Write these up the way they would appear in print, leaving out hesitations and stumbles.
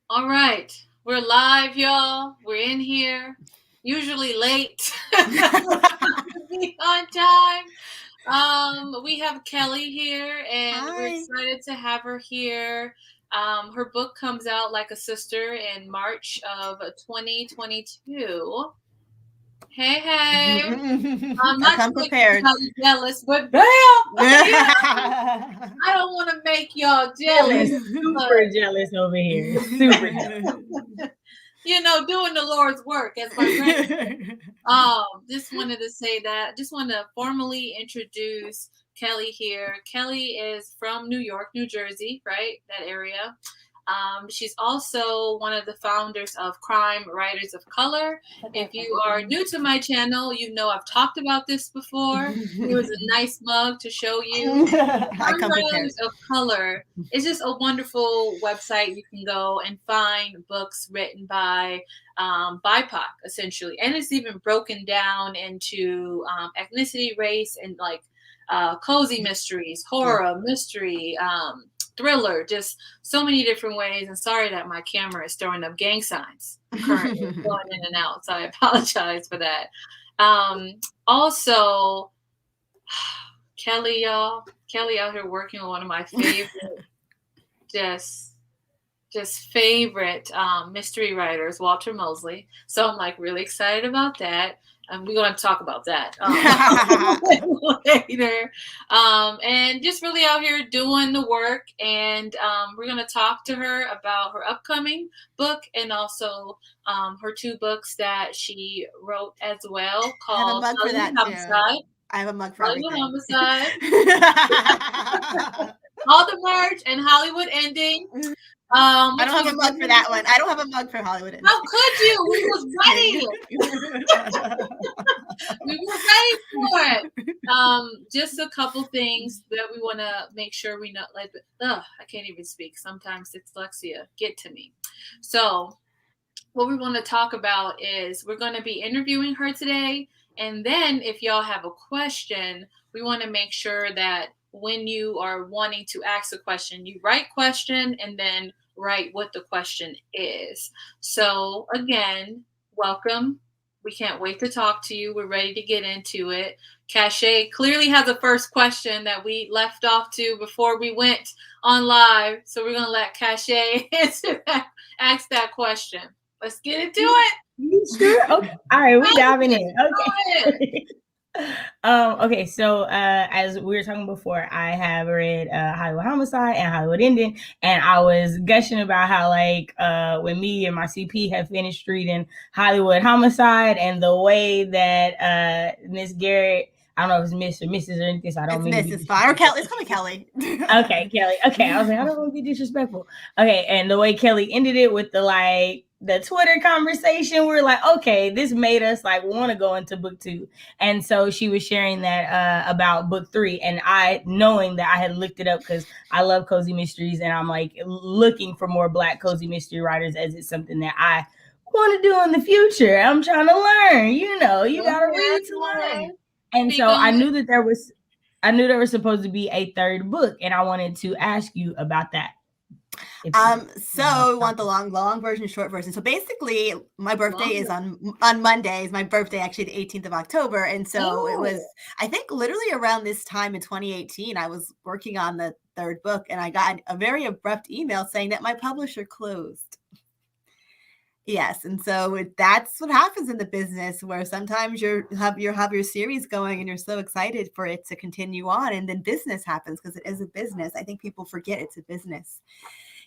All right. We're live, y'all. We're in here. Usually late. On time. We have Kellye here, and we're Hi. excited to have her here. Her book comes out like a sister in March of 2022. Hey, hey. I'm I not come to make prepared. anybody jealous, but damn, yeah, I don't want to make y'all jealous. Feeling But, super jealous over here. Super jealous. doing the Lord's work as my grandma. Just wanted to say that. Just want to formally introduce Kellye here. Kellye is from New York, New Jersey, right? That area. She's also one of the founders of Crime Writers of Color. If you are new to my channel, you know I've talked about this before. Here's a nice mug to show you. I Crime come prepared. Writers of Color is just a wonderful website. You can go and find books written by BIPOC, essentially. And it's even broken down into ethnicity, race, and like cozy mysteries, horror, mystery, thriller, just so many different ways. And sorry that my camera is throwing up gang signs currently going in and out. So I apologize for that. Also, Kellye, y'all. Kellye out here working with one of my favorite, just favorite mystery writers, Walter Mosley. So I'm like really excited about that. We're going to talk about that later. And just really out here doing the work. And we're going to talk to her about her upcoming book and also her two books that she wrote as well called I have a mug for that Homicide. too. I have a mug for Hollywood everything. Homicide. All the merch and Hollywood Ending. I don't have a mug for that one. I don't have a mug for Hollywood Ending. How could you? We was ready. We were ready for it. Just a couple things that we want to make sure we know. Like, I can't even speak. Sometimes dyslexia get to me. So, what we want to talk about is we're going to be interviewing her today, and then if y'all have a question, we want to make sure that when you are wanting to ask a question, you write question and then write what the question is. So again, welcome. We can't wait to talk to you. We're ready to get into it. Cachet clearly has a first question that we left off to before we went on live. So we're going to let Cachet ask that question. Let's get into it. You sure? Okay. All right, we diving in. Okay. Okay, so as we were talking before, I have read Hollywood Homicide and Hollywood Ending, and I was gushing about how like when me and my CP have finished reading Hollywood Homicide and the way that Miss Garrett, I don't know if it's Miss or Mrs. or anything, so I don't mean to be It's fine. Or Kellye. It's called Kellye. Okay, Kellye. Okay, I was like, I don't want to be disrespectful. Okay, and the way Kellye ended it with the Twitter conversation, we're like, okay, this made us like want to go into book 2. And so she was sharing that about book 3, and I, knowing that I had looked it up because I love cozy mysteries, and I'm like looking for more Black cozy mystery writers as it's something that I want to do in the future. I'm trying to learn. You gotta read to learn. And so I knew that there was supposed to be a third book, and I wanted to ask you about that. So we want the long version, short version. So basically, my birthday is on Monday. Is my birthday actually the 18th of October, and so it was. I think literally around this time in 2018, I was working on the third book, and I got a very abrupt email saying that my publisher closed. Yes, and so that's what happens in the business, where sometimes you have your series going and you're so excited for it to continue on, and then business happens because it is a business. I think people forget it's a business.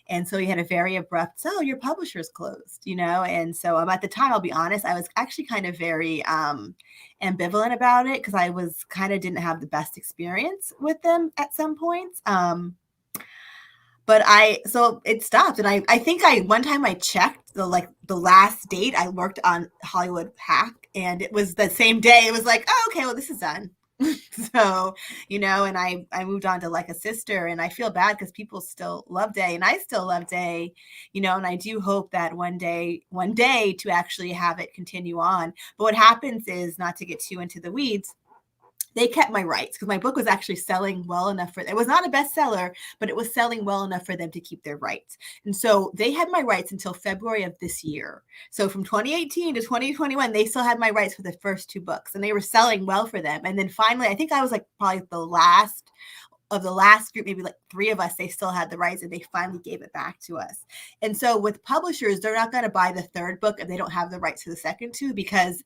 And so you had a very abrupt, so your publisher's closed, And so at the time, I'll be honest, I was actually kind of very ambivalent about it because I was didn't have the best experience with them at some points. But so it stopped. And I think one time I checked the last date I worked on Hollywood Hack, and it was the same day. It was like, oh, okay, well, this is done. So, and I moved on to like a sister, and I feel bad because people still love Day, and I still love Day, and I do hope that one day to actually have it continue on. But what happens is, not to get too into the weeds, they kept my rights because my book was actually selling well enough for it. It was not a bestseller, but it was selling well enough for them to keep their rights. And so they had my rights until February of this year. So from 2018 to 2021, they still had my rights for the first 2 books, and they were selling well for them. And then finally, I think I was like probably the last of the last group, maybe like 3 of us, they still had the rights, and they finally gave it back to us. And so with publishers, they're not going to buy the 3rd book if they don't have the rights to the second 2, because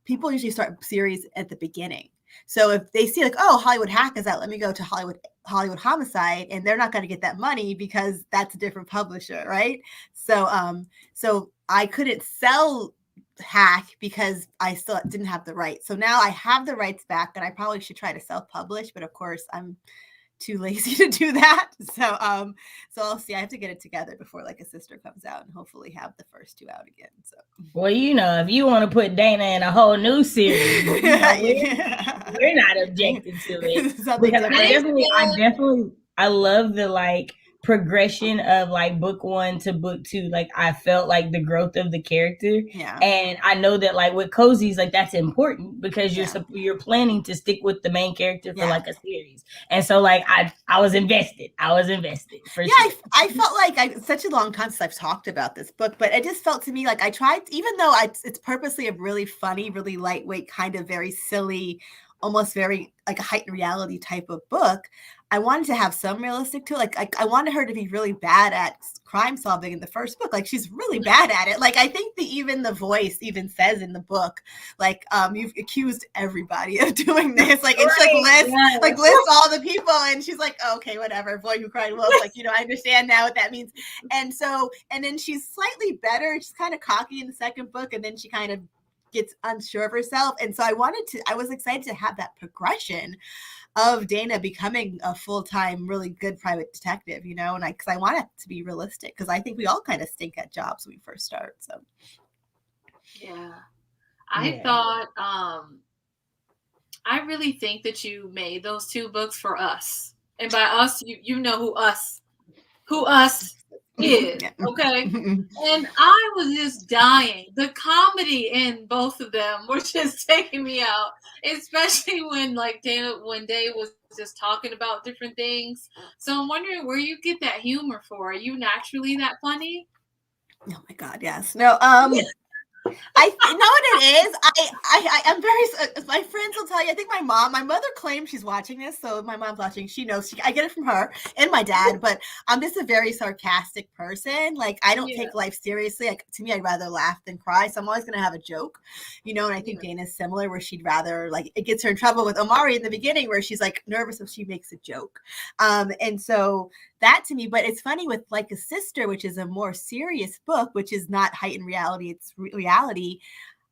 people usually start series at the beginning. So if they see like, oh, Hollywood Hack is out, let me go to Hollywood Homicide, and they're not going to get that money because that's a different publisher, right? So so I couldn't sell Hack because I still didn't have the rights. So now I have the rights back, and I probably should try to self-publish, but of course I'm too lazy to do that. So I'll see. I have to get it together before like a sister comes out, and hopefully have the first 2 out again. So well, if you want to put Dana in a whole new series, we're not objecting to it. Because I love the like progression of like book 1 to book 2. Like I felt like the growth of the character. Yeah. And I know that like with cozies, like that's important because you're planning to stick with the main character for like a series. And so like I was invested. For sure. I felt like such a long time since I've talked about this book, but it just felt to me like I tried, even though it's purposely a really funny, really lightweight, kind of very silly, almost very like a heightened reality type of book. I wanted to have some realistic to it. Like I wanted her to be really bad at crime solving in the first book. Like she's really bad at it. Like I think even the voice even says in the book, like you've accused everybody of doing this. Like it's lists all the people, and she's like, oh, okay, whatever. Boy who cried wolf. Like I understand now what that means. And then she's slightly better. She's kind of cocky in the second book, and then she kind of gets unsure of herself. And so I was excited to have that progression of Dana becoming a full-time, really good private detective, and because I want it to be realistic, because I think we all kind of stink at jobs when we first start. So I thought I really think that you made those 2 books for us, and by us you know who us is, okay? And I was just dying. The comedy in both of them were just taking me out, especially when Dana was just talking about different things. So I'm wondering where you get that humor for. Are you naturally that funny? Oh my God, yes. No, I know what it is. I'm very. My friends will tell you. I think my mother claims she's watching this, so my mom's watching. She knows. I get it from her and my dad. But I'm just a very sarcastic person. Like I don't take life seriously. Like to me, I'd rather laugh than cry. So I'm always gonna have a joke, And I think Dana's similar, where she'd rather it gets her in trouble with Omari in the beginning, where she's like nervous if she makes a joke, and so. That to me, but it's funny with Like a Sister, which is a more serious book, which is not heightened reality, it's reality.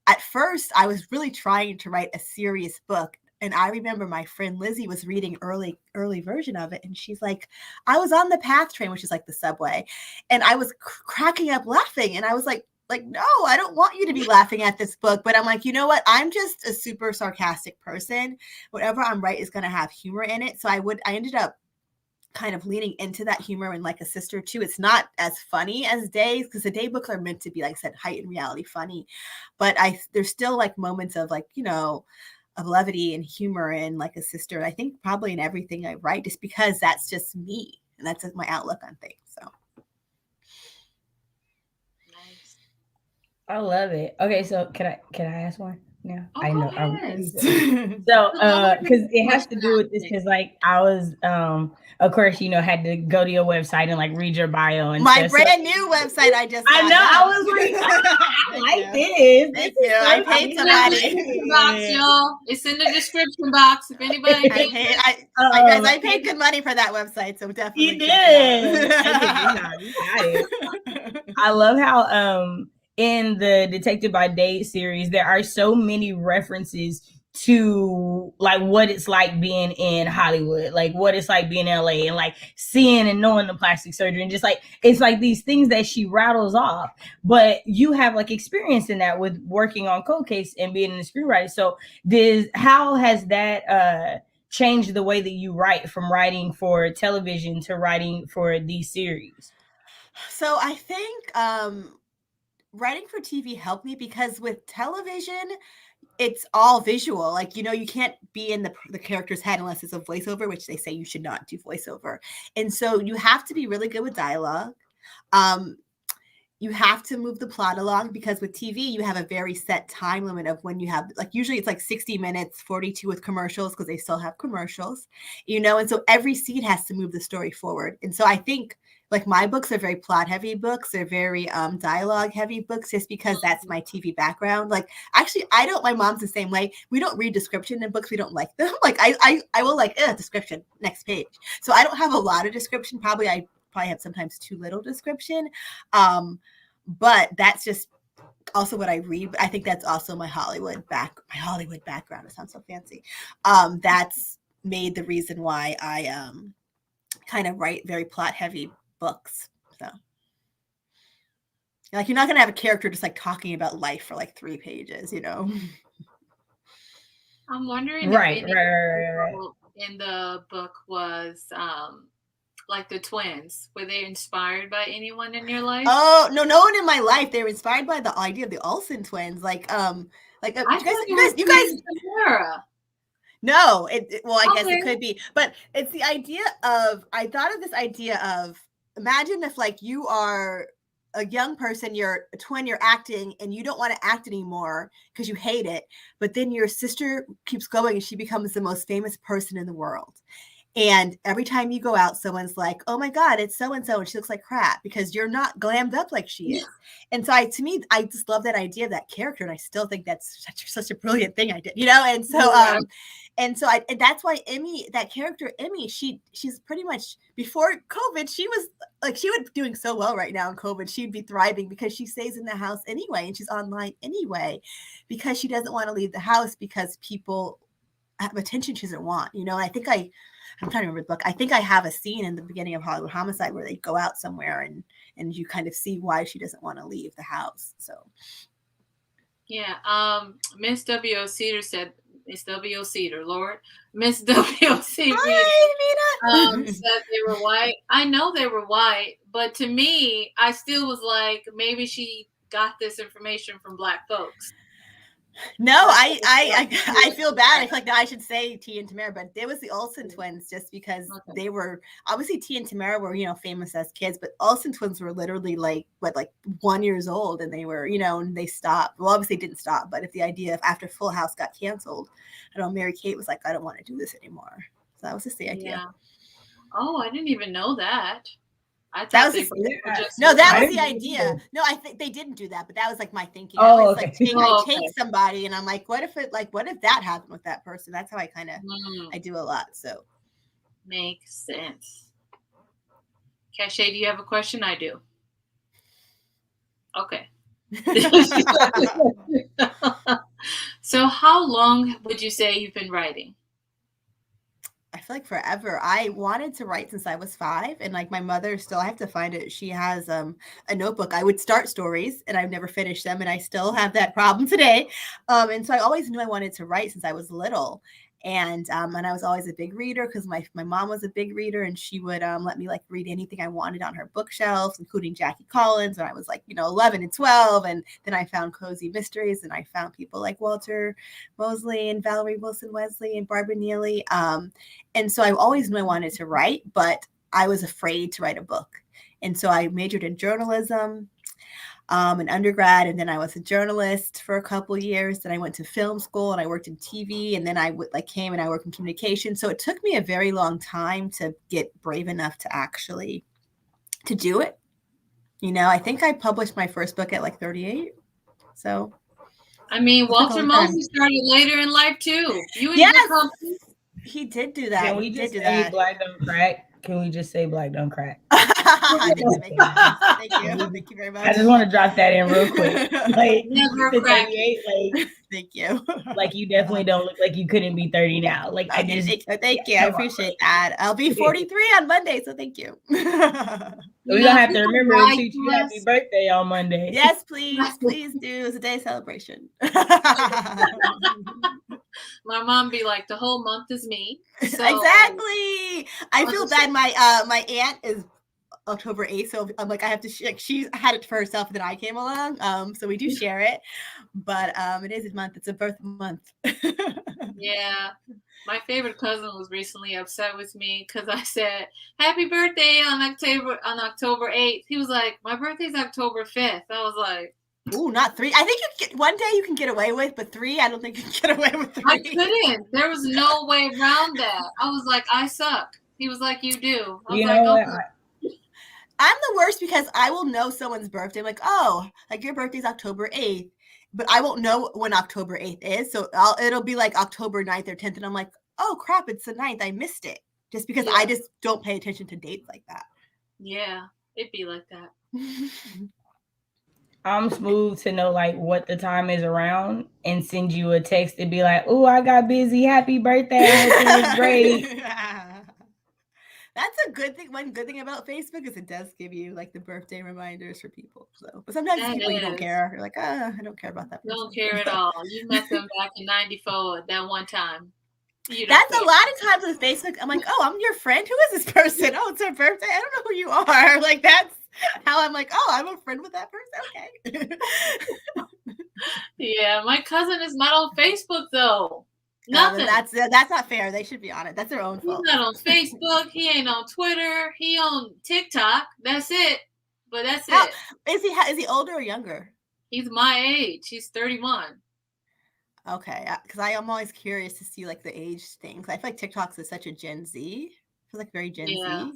At first, I was really trying to write a serious book. And I remember my friend Lizzie was reading early version of it. And she's like, I was on the PATH train, which is like the subway. And I was cracking up laughing. And I was like, no, I don't want you to be laughing at this book. But I'm like, you know what? I'm just a super sarcastic person. Whatever I'm writing is going to have humor in it. So I ended up kind of leaning into that humor in Like a Sister too. It's not as funny as Days, because the Day books are meant to be, like I said, heightened reality funny, but there's still like moments of of levity and humor in Like a Sister. And I think probably in everything I write, just because that's just me and that's my outlook on things. So nice. I love it. Okay, so can I ask one? Yeah, Oh, I know. So, because it has to do with this, because I was, of course, had to go to your website and read your bio and my brand new website. I know. I was like, this. Thank you. I paid somebody. Box, y'all. It's in the description box. If anybody, I paid good money for that website, so definitely. You did. I love how in the Detected by Day series, there are so many references to what it's like being in Hollywood, what it's like being in LA, and seeing and knowing the plastic surgery, and just it's these things that she rattles off. But you have experience in that with working on Cold Case and being in the screenwriter. So how has that changed the way that you write, from writing for television to writing for these series? So I think writing for TV helped me, because with television, it's all visual. Like, you know, you can't be in the character's head unless it's a voiceover, which they say you should not do voiceover. And so you have to be really good with dialogue. You have to move the plot along, because with TV, you have a very set time limit of when you have, like, usually it's like 60 minutes, 42 with commercials, because they still have commercials, you know, and so every scene has to move the story forward. And so I think, like, my books are very plot heavy books. They're very dialogue heavy books, just because that's my TV background. Like, actually, my mom's the same way. We don't read description in books. We don't like them. Like, I will like, description, next page. So I don't have a lot of description. I probably have sometimes too little description. But that's just also what I read. I think that's also my Hollywood background. It sounds so fancy. That's made the reason why I kind of write very plot heavy books. So, like, you're not gonna have a character just like talking about life for like 3 pages, you know. I'm wondering Right. in the book was like the twins. Were they inspired by anyone in your life? Oh, no one in my life. They were inspired by the idea of the Olsen twins. You guys. No, I guess it could be, but it's the idea of, I thought of this idea of, imagine if, like, you are a young person, you're a twin, you're acting, and you don't want to act anymore because you hate it, but then your sister keeps going and she becomes the most famous person in the world. And every time you go out, someone's like, oh my God, it's so-and-so, and she looks like crap because you're not glammed up like she is. And so I just love that idea of that character. And I still think that's such a brilliant thing I did, you know? And so, and that's why Emmy, that character, Emmy, she's pretty much, before COVID, she was doing so well right now in COVID. She'd be thriving because she stays in the house anyway. And she's online anyway, because she doesn't want to leave the house because people have attention she doesn't want, you know? And I think I'm trying to remember the book. I think I have a scene in the beginning of Hollywood Homicide where they go out somewhere and you kind of see why she doesn't want to leave the house. So, yeah. Miss W.O. Cedar said, Miss W.O. Cedar, Lord. Miss W.O. Cedar hi, Mina. said they were white. I know they were white, but to me, I still was like, maybe she got this information from Black folks. No, I feel bad. I feel like I should say T and Tamara, but it was the Olsen twins, just because they were, obviously T and Tamara were, you know, famous as kids, but Olsen twins were literally like 1 year old, and they were, you know, and they stopped. Well, obviously didn't stop, but if the idea of after Full House got canceled, I don't know, Mary Kate was like, I don't want to do this anymore. So that was just the idea. Yeah. Oh, I didn't even know that. That was the idea. No, I think they didn't do that, but that was like my thinking. I take somebody, and I'm like, what if that happened with that person? That's how I kind of I do a lot. So makes sense. Cache, do you have a question? I do. Okay. So how long would you say you've been writing? I feel like forever. I wanted to write since I was 5, and like my mother still, I have to find it. She has a notebook. I would start stories and I've never finished them, and I still have that problem today. And so I always knew I wanted to write since I was little. And I was always a big reader because my mom was a big reader, and she would let me like read anything I wanted on her bookshelves, including Jackie Collins when I was like, 11 and 12. And then I found cozy mysteries, and I found people like Walter Mosley and Valerie Wilson Wesley and Barbara Neely. And so I always knew I wanted to write, but I was afraid to write a book. And so I majored in journalism in undergrad, and then I was a journalist for a couple of years. Then I went to film school and I worked in TV, and then I came and I worked in communication. So it took me a very long time to get brave enough to actually to do it. I think I published my first book at like 38. So I mean, Walter Mosley started later in life too. He did do that. Can we just say Black Don't Crack? Can we just say Black Don't Crack? Thank you. Thank you very much. I just want to drop that in real quick. Like, never crack. Thank you. Like, you definitely don't look like you couldn't be 30 now. Like, thank you. I appreciate that. I'll be 43 on Monday, so thank you. We're gonna have to remember to teach you happy birthday on Monday. Yes, please do. It's a day celebration. My mom be like, the whole month is me. So, exactly. I feel bad. My aunt is October 8th. So I'm like, I have to, she had it for herself and then I came along. So we do share it, but it is a month. It's a birth month. Yeah. My favorite cousin was recently upset with me because I said, happy birthday on October 8th. He was like, my birthday's October 5th. I was like, ooh, not 3. I think one day you can get away with, but 3, I don't think you can get away with 3. I couldn't. There was no way around that. I was like, I suck. He was like, you do. I was like, okay. I'm the worst because I will know someone's birthday. I'm like, oh, like your birthday's October 8th. But I won't know when October 8th is. So it'll be like October 9th or 10th. And I'm like, oh, crap, it's the 9th. I missed it. Just because I just don't pay attention to dates like that. Yeah, it'd be like that. I'm smooth to know like what the time is around and send you a text and be like, oh, I got busy. Happy birthday. I hope it was great. That's a good thing. One good thing about Facebook is it does give you like the birthday reminders for people. So, but sometimes people you don't care. You're like, I don't care about that person. Don't care at all. You met them back in '94 that one time. That's a lot of times with Facebook. I'm like, oh, I'm your friend. Who is this person? Oh, it's her birthday. I don't know who you are. Like that's how I'm like, oh, I'm a friend with that person. Okay. Yeah, my cousin is not on Facebook though. Nothing. That's not fair. They should be on it. That's their own fault. He's not on Facebook. He ain't on Twitter. He on TikTok. That's it. But that's it. Is he older or younger? He's my age. He's 31. Okay, because I am always curious to see like the age things. I feel like TikTok's is such a Gen Z. I feel like very Gen Z.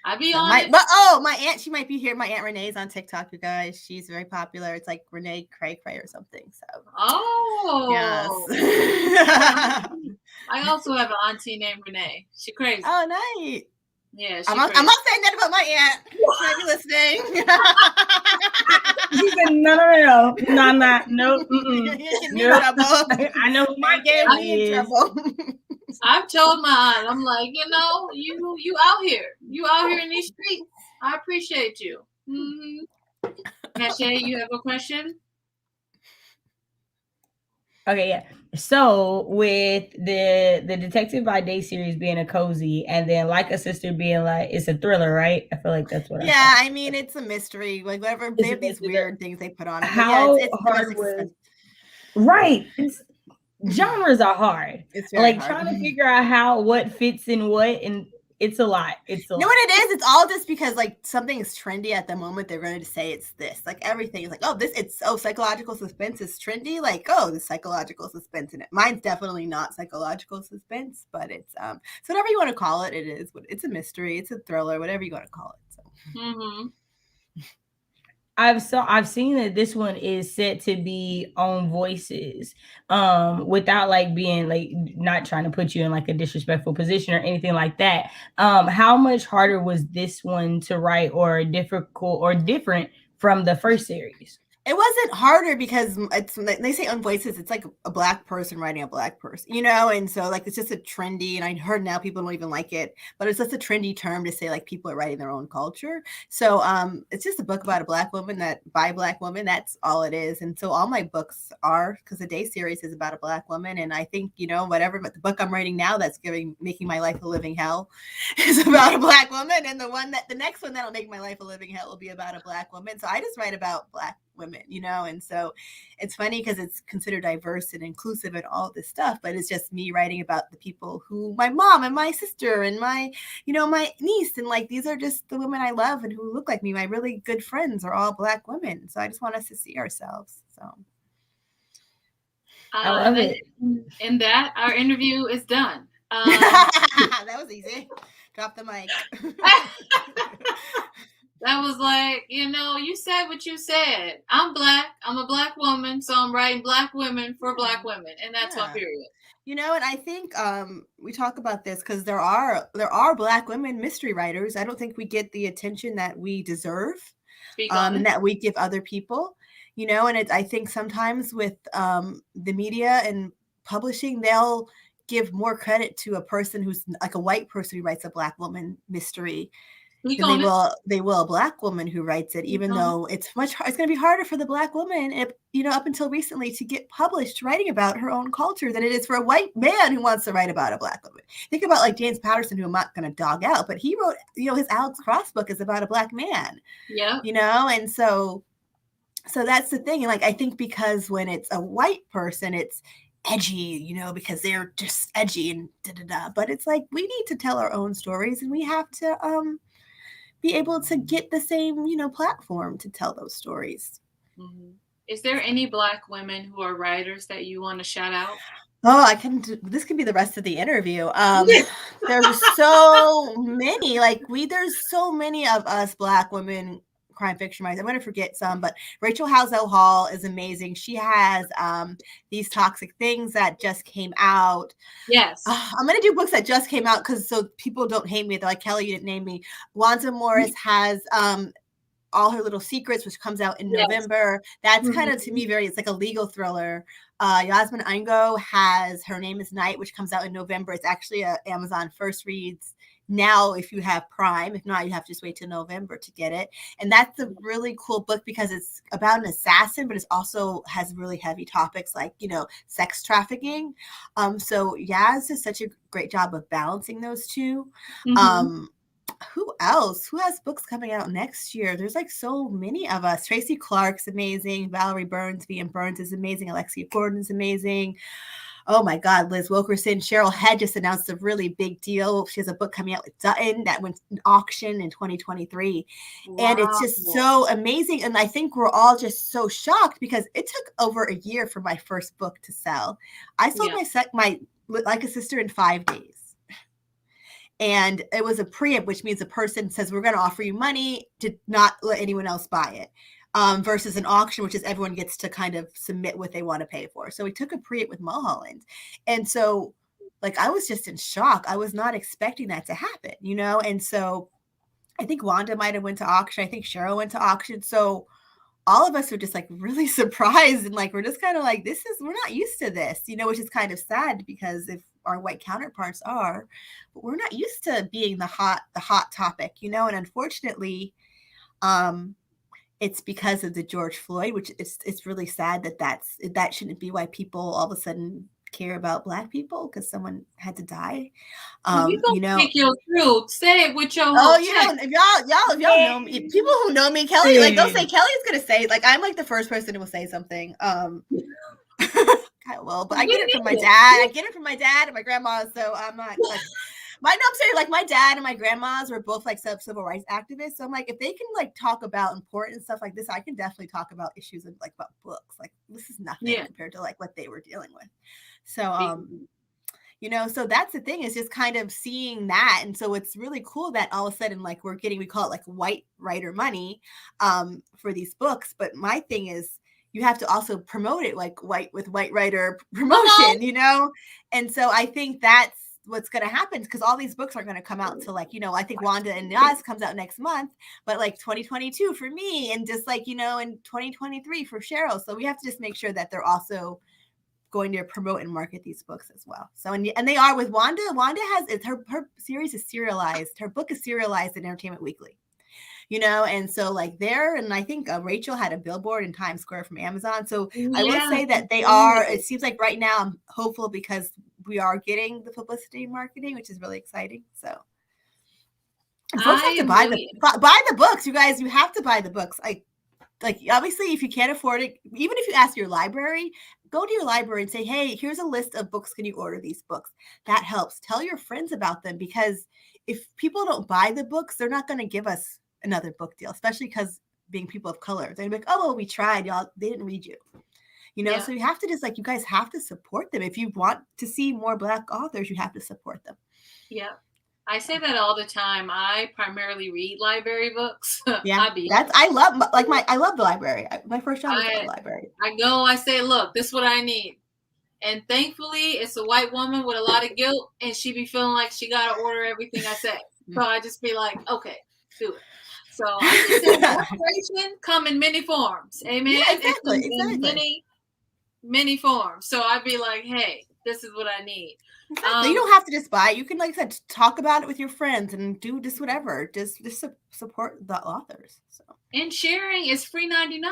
I be on it. But my aunt, she might be here. My Aunt Renee's on TikTok, you guys. She's very popular. It's like Renee Cray or something. So yes. I also have an auntie named Renee. She crazy. Oh, nice. Yeah, I'm not saying that about my aunt. She might be listening. She said, no. I know who my aunt is. I've told my aunt, I'm like, you out here. You out here in these streets. I appreciate you. Mm-hmm. Cache, you have a question? Okay, yeah. So with the Detective by Day series being a cozy and then Like a Sister being like, it's a thriller, right? I feel like that's what I mean, it's a mystery. Like whatever, they have these weird things they put on it. How hard was... Right. Genres are hard. It's like hard. Trying to figure out what fits in what, and it's a lot. You know what it is? It's all just because like something is trendy at the moment. They're going to say it's this. Like everything is like, oh, psychological suspense is trendy. Like, oh, the psychological suspense in it. Mine's definitely not psychological suspense, but it's so whatever you want to call it, it is. It's a mystery. It's a thriller. Whatever you want to call it. So. Mm-hmm. I've seen that this one is set to be on Voices, without like being like not trying to put you in like a disrespectful position or anything like that. How much harder was this one to write or difficult or different from the first series? It wasn't harder because they say on Voices, it's like a Black person writing a Black person, and so like it's just a trendy, and I heard now people don't even like it, but it's just a trendy term to say like people are writing their own culture. So it's just a book about a Black woman by Black woman. That's all it is. And so all my books are, because the Day series is about a Black woman, and I think whatever, but the book I'm writing now that's making my life a living hell is about a Black woman, and the next one that'll make my life a living hell will be about a Black woman. So I just write about Black women, and so it's funny because it's considered diverse and inclusive and all this stuff, but it's just me writing about the people who my mom and my sister and my my niece, and like these are just the women I love and who look like me. My really good friends are all Black women, so I just want us to see ourselves. So I love it. And that our interview is done. That was easy. Drop the mic. That was like, you said what you said. I'm Black. I'm a Black woman, so I'm writing Black women for Black women, and that's on period. And I think we talk about this because there are Black women mystery writers. I don't think we get the attention that we deserve, and that we give other people. And I think sometimes with the media and publishing, they'll give more credit to a person who's like a white person who writes a Black woman mystery. than they will a Black woman who writes it, even though it's going to be harder for the Black woman, up until recently, to get published writing about her own culture than it is for a white man who wants to write about a Black woman. Think about like James Patterson, who I'm not going to dog out, but he wrote, his Alex Cross book is about a Black man. Yeah. And so that's the thing. And like, I think because when it's a white person, it's edgy, because they're just edgy and da-da-da. But it's like, we need to tell our own stories, and we have to be able to get the same, platform to tell those stories. Mm-hmm. Is there any Black women who are writers that you want to shout out? Oh, this can be the rest of the interview. There's so many, there's so many of us Black women crime fiction writers. I'm going to forget some, but Rachel Housel Hall is amazing. She has These Toxic Things that just came out. Yes. I'm going to do books that just came out so people don't hate me. They're like, Kellye, you didn't name me. Wanda Morris has All Her Little Secrets, which comes out in November. That's kind of, to me, it's like a legal thriller. Yasmin Ango has Her Name is Night, which comes out in November. It's actually a Amazon First Reads now if you have Prime. If not, you have to just wait till November to get it. And that's a really cool book because it's about an assassin, but it also has really heavy topics like, sex trafficking. So Yaz does such a great job of balancing those two. Who else? Who has books coming out next year? There's like so many of us. Tracy Clark's amazing. Valerie Burns, V.M. Burns is amazing. Alexia Gordon's amazing. Oh my God, Liz Wilkerson. Cheryl Head just announced a really big deal. She has a book coming out with Dutton that went in auction in 2023. Wow. And it's just so amazing. And I think we're all just so shocked because it took over a year for my first book to sell. I sold my Like a Sister in 5 days. And it was a pre-op, which means a person says, we're going to offer you money to not let anyone else buy it. Versus an auction, which is everyone gets to kind of submit what they want to pay for. So we took a pre-op with Mulholland. And so I was just in shock. I was not expecting that to happen, And so I think Wanda might have went to auction. I think Cheryl went to auction. So all of us were just really surprised. And we're just kind of we're not used to this, which is kind of sad because if our white counterparts are, but we're not used to being the hot topic, And unfortunately, it's because of the George Floyd, which it's really sad that shouldn't be why people all of a sudden care about Black people because someone had to die. You don't speak your truth. Say it with your whole if y'all know me, people who know me, Kellye, they'll say Kelly's gonna say I'm the first person who will say something. But I get it from my dad. I get it from my dad and my grandma. So I'm not I'm saying my dad and my grandmas were both civil rights activists. So I'm if they can talk about important stuff like this, I can definitely talk about issues of about books. This is nothing compared to what they were dealing with. So so that's the thing is just kind of seeing that. And so it's really cool that all of a sudden we call it white writer money for these books. But my thing is you have to also promote it white writer promotion, And so I think that's what's going to happen because all these books are going to come out to I think Wanda and Yaz comes out next month, but 2022 for me and just in 2023 for Cheryl. So we have to just make sure that they're also going to promote and market these books as well. So and they are with Wanda. Wanda has her series is serialized. Her book is serialized in Entertainment Weekly. And so there, and I think Rachel had a billboard in Times Square from Amazon. So I will say that they are, it seems like right now I'm hopeful because we are getting the publicity and marketing, which is really exciting. So folks have to buy the books, you guys, you have to buy the books. Obviously if you can't afford it, even if you ask your library, go to your library and say, hey, here's a list of books. Can you order these books? That helps. Tell your friends about them because if people don't buy the books, they're not going to give us another book deal, especially because being people of color, they're like, oh, well, we tried, y'all. They didn't read you, So you have to just you guys have to support them. If you want to see more Black authors, you have to support them. Yeah. I say that all the time. I primarily read library books. Yeah. I love the library. My first job was at the library. I say, look, this is what I need. And thankfully it's a white woman with a lot of guilt and she be feeling like she got to order everything I say. So I just be like, okay, do it. So I just say inspiration come in many forms. Amen. Yeah, exactly. In many forms. So I'd be like, hey, this is what I need. Exactly. You don't have to just buy it. You can, like I said, talk about it with your friends and do just whatever. Just support the authors. So. And sharing is free 99.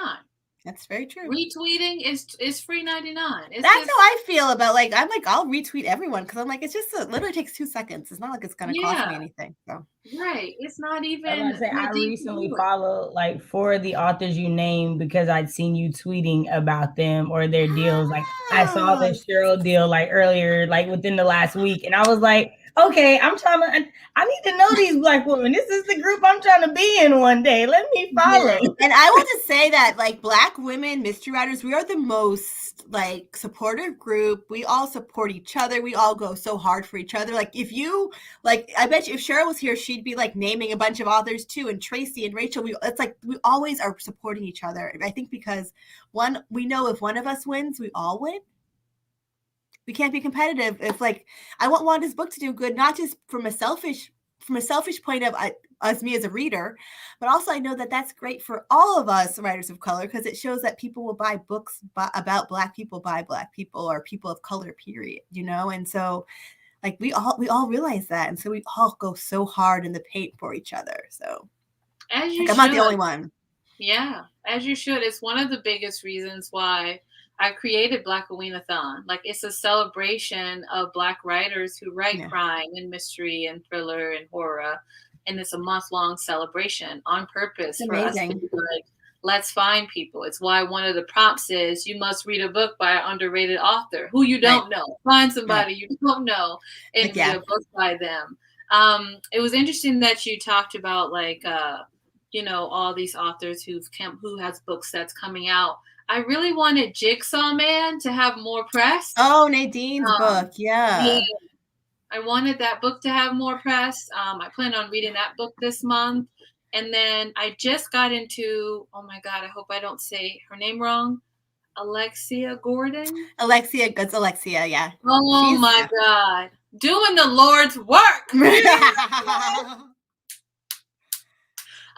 That's very true. Retweeting is free 99. That's how I feel about, like, I'm like, I'll retweet everyone because I'm like, it's just it literally takes 2 seconds. It's not like it's gonna cost me anything. So right, it's not even. I recently followed like 4 of the authors you named because I'd seen you tweeting about them or their deals. Like I saw the Cheryl deal like earlier, like within the last week, and I was like, okay, I need to know these Black women. This is the group I'm trying to be in one day. Let me follow. Yeah. And I will just say that, like, Black women mystery writers, we are the most, like, supportive group. We all support each other. We all go so hard for each other. Like, if you, like, I bet you if Cheryl was here, she'd be, like, naming a bunch of authors, too. And Tracy and Rachel, it's like we always are supporting each other. I think because, we know if one of us wins, we all win. We can't be competitive. If, like, I want Wanda's book to do good, not just from a selfish point of me as a reader, but also I know that that's great for all of us writers of color because it shows that people will buy books about Black people by Black people or people of color, period, you know? And so, like, we all realize that. And so we all go so hard in the paint for each other. So as you I'm not the only one. Yeah, as you should. It's one of the biggest reasons why I created Blackoweenathon. Like, it's a celebration of Black writers who write crime and mystery and thriller and horror. And it's a month-long celebration on purpose for us to be like, let's find people. It's why one of the prompts is you must read a book by an underrated author who you don't know. Find somebody you don't know and read a book by them. It was interesting that you talked about, like, you know, all these authors who has books that's coming out. I really wanted Jigsaw Man to have more press. Oh, Nadine's book. Yeah. I wanted that book to have more press. I plan on reading that book this month. And then I just got into, oh my God, I hope I don't say her name wrong. Alexia Gordon. Alexia, yeah. Oh my God. Doing the Lord's work.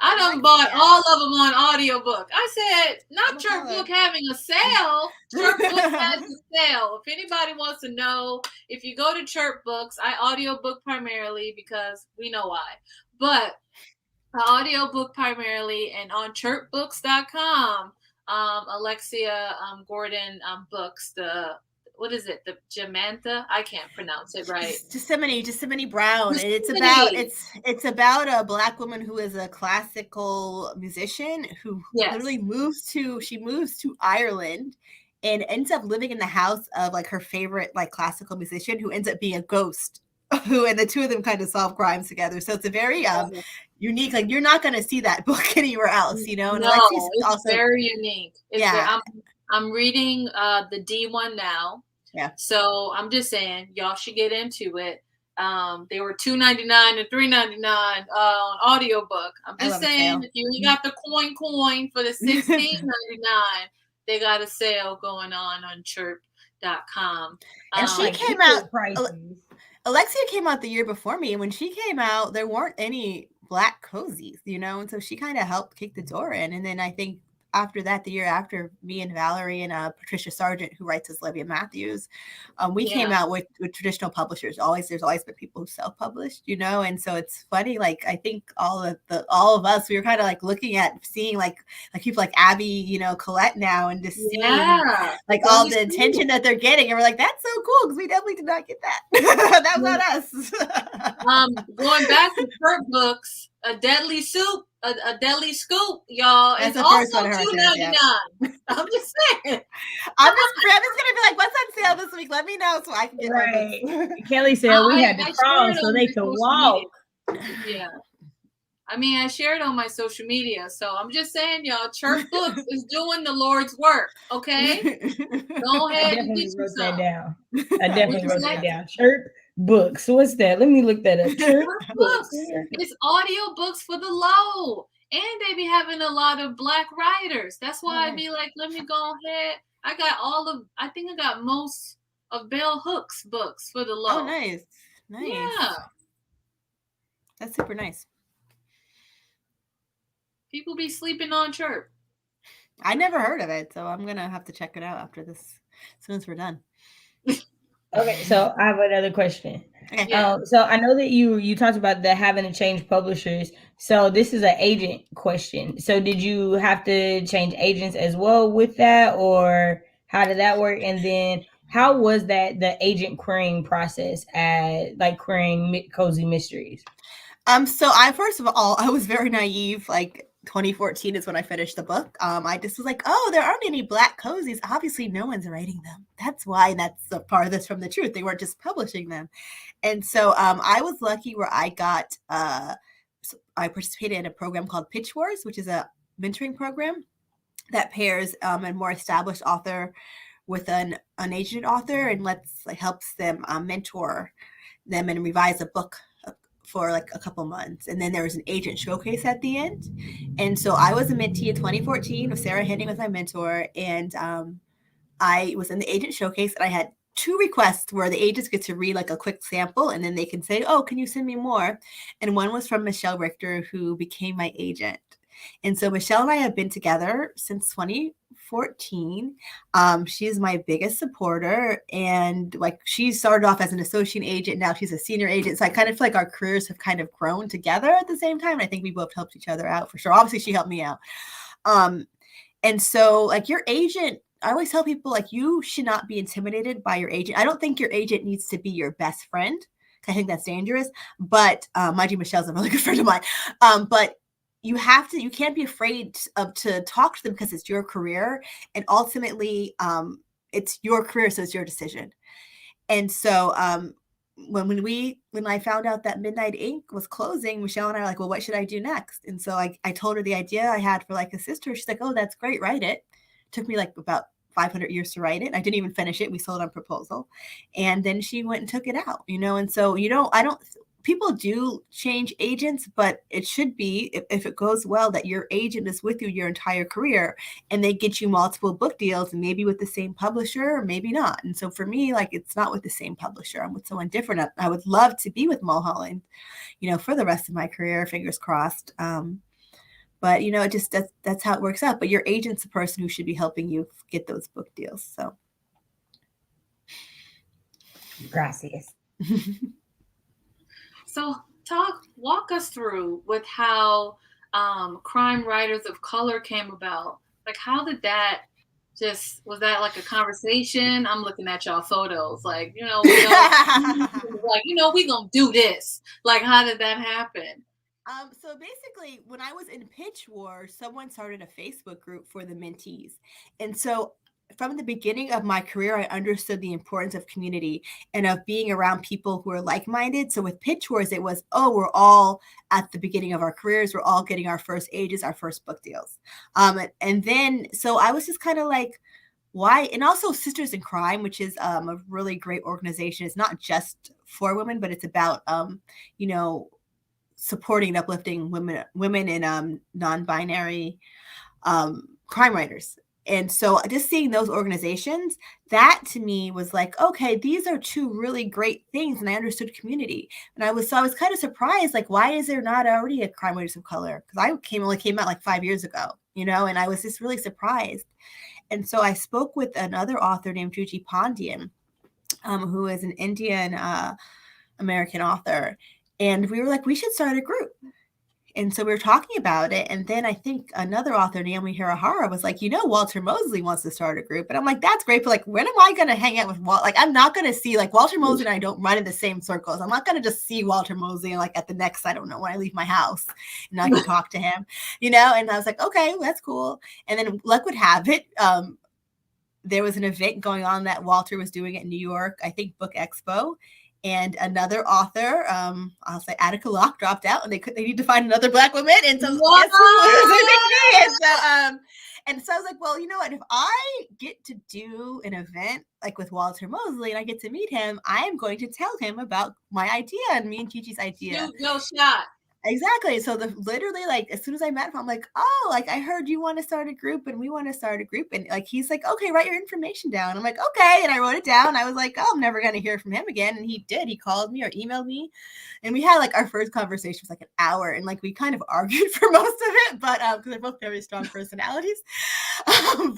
I done bought all of them on audiobook. I said, not Chirp Book having a sale. Chirp Book has a sale. If anybody wants to know, if you go to Chirp Books, I audiobook primarily because we know why. But I audiobook primarily, and on chirpbooks.com, Alexia Gordon books, what is it? The Jamantha? I can't pronounce it right. Jessamine Brown. And it's about a Black woman who is a classical musician who literally moves to Ireland and ends up living in the house of, like, her favorite, like, classical musician who ends up being a ghost. And the two of them kind of solve crimes together. So it's a very unique, like, you're not going to see that book anywhere else, you know? And no, it's also very unique. I'm reading the D one now. Yeah. So I'm just saying, y'all should get into it. They were $2.99 and $3.99 on audiobook. I'm just saying, if you got the coin for the $16.99, they got a sale going on chirp.com. And she came out. Alexia came out the year before me, and when she came out, there weren't any Black cozies, you know, and so she kind of helped kick the door in. And then I think after that, the year after, me and Valerie and Patricia Sargent, who writes as Olivia Matthews, we came out with traditional publishers. There's always been people who self-published, you know, and so it's funny. Like, I think all of us, we were kind of like looking at seeing like people like Abby, you know, Colette now, and just seeing like all the attention that they're getting, and we're like, that's so cool because we definitely did not get that. That was not us. Going back to Chirp Books, a deadly soup. A deli scoop, y'all. It's also $2.99. I'm just saying. I'm just gonna be like, what's on sale this week? Let me know so I can get right. Kelly said we had to crawl so they could walk. Yeah. I mean, I shared on my social media, so I'm just saying, y'all, Chirp Books is doing the Lord's work, okay? Go ahead and get you some. I definitely wrote that down. Chirp Books. What's that? Let me look that up. Chirp Books. It's audio books for the low. And they be having a lot of Black writers. That's why I be like, let me go ahead. I think I got most of Bell Hooks books for the low. Oh, nice. Yeah. That's super nice. People be sleeping on Chirp. I never heard of it, so I'm going to have to check it out after this, as soon as we're done. Okay, so I have another question. Okay. Yeah. So I know that you talked about the having to change publishers. So this is an agent question. So did you have to change agents as well with that, or how did that work? And then how was that the agent querying process at like querying Cozy Mysteries? So I first of all, I was very naive. Like 2014 is when I finished the book. I just was like, oh, there aren't any Black cozies. Obviously, no one's writing them. That's why. And that's the farthest from the truth. They weren't just publishing them. And so I was lucky where I got. I participated in a program called Pitch Wars, which is a mentoring program that pairs a more established author with an agent author and helps them mentor them and revise a book for like a couple months. And then there was an agent showcase at the end. And so I was a mentee in 2014 with Sarah Henning was my mentor. And I was in the agent showcase and I had 2 requests where the agents get to read like a quick sample and then they can say, oh, can you send me more? And one was from Michelle Richter, who became my agent. And so Michelle and I have been together since 2014. She's my biggest supporter. And like she started off as an associate agent. Now she's a senior agent. So I kind of feel like our careers have kind of grown together at the same time. I think we both helped each other out for sure. Obviously, she helped me out. And so like your agent, I always tell people like you should not be intimidated by your agent. I don't think your agent needs to be your best friend. I think that's dangerous. But mind you, Michelle's a really good friend of mine. But you can't be afraid to talk to them because it's your career. And ultimately, it's your career, so it's your decision. And so when I found out that Midnight Ink was closing, Michelle and I were like, well, what should I do next? And so I told her the idea I had for like a sister. She's like, oh, that's great. Write it. Took me like about 500 years to write it. I didn't even finish it. We sold on proposal. And then she went and took it out, And so, people do change agents, but it should be, if it goes well, that your agent is with you your entire career and they get you multiple book deals, and maybe with the same publisher or maybe not. And so for me, like, it's not with the same publisher. I'm with someone different. I would love to be with Mulholland, for the rest of my career, fingers crossed. But it just that's how it works out. But your agent's the person who should be helping you get those book deals. So, Gracias. So walk us through with how Crime Writers of Color came about. Like, how did that was that like a conversation? I'm looking at y'all photos, like, we gonna do this. Like, how did that happen? So basically, when I was in Pitch War, someone started a Facebook group for the mentees. And so from the beginning of my career, I understood the importance of community and of being around people who are like-minded. So with Pitch Wars, it was, we're all at the beginning of our careers. We're all getting our first ages, our first book deals. And then, so I was just kind of like, why? And also Sisters in Crime, which is a really great organization. It's not just for women, but it's about, supporting and uplifting women in non-binary crime writers. And so just seeing those organizations, that to me was like, okay, these are 2 really great things. And I understood community. And I was kind of surprised, like, why is there not already a Crime Writers of Color? Because I only came out like 5 years ago, and I was just really surprised. And so I spoke with another author named Juji Pandian, who is an Indian American author. And we were like, we should start a group. And so we were talking about it. And then I think another author, Naomi Hirahara, was like, Walter Mosley wants to start a group. And I'm like, that's great. But like, when am I going to hang out with Walter? Like, I'm not going to see, like, Walter Mosley and I don't run in the same circles. I'm not going to just see Walter Mosley like at the next, I don't know, when I leave my house and I can talk to him, And I was like, okay, well, that's cool. And then luck would have it. There was an event going on that Walter was doing at New York, I think Book Expo. And another author, I'll say Attica Locke, dropped out, and they need to find another Black woman. And so, guess who was and so I was like, well, you know what? If I get to do an event like with Walter Mosley and I get to meet him, I am going to tell him about my idea and me and Gigi's idea. Shoot your shot. Exactly. So literally, like, as soon as I met him, I'm like, oh, like, I heard you want to start a group and we want to start a group. And like, he's like, okay, write your information down. I'm like, okay. And I wrote it down. I was like, oh, I'm never going to hear from him again. And he did. He called me or emailed me. And we had like our first conversation was like an hour. And like, we kind of argued for most of it, but because they're both very strong personalities.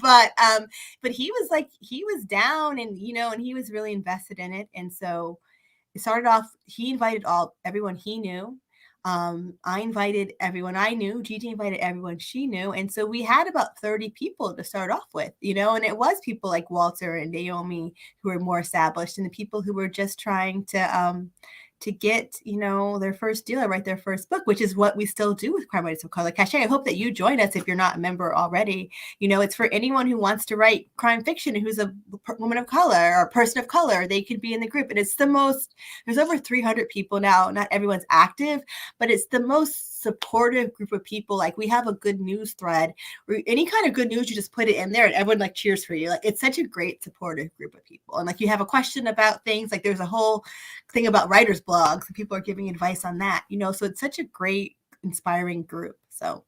But he was down, and and he was really invested in it. And so it started off, he invited everyone he knew. I invited everyone I knew. Gigi invited everyone she knew. And so we had about 30 people to start off with, and it was people like Walter and Naomi who were more established, and the people who were just trying to get, their first deal or write their first book, which is what we still do with Crime Writers of Color. Cache, I hope that you join us if you're not a member already. It's for anyone who wants to write crime fiction who's a woman of color or person of color. They could be in the group. And it's there's over 300 people now. Not everyone's active, but it's the most supportive group of people. Like, we have a good news thread where any kind of good news, you just put it in there and everyone cheers for you. Like, it's such a great supportive group of people. And you have a question about things, there's a whole thing about writers blogs and people are giving advice on that, so it's such a great, inspiring group. So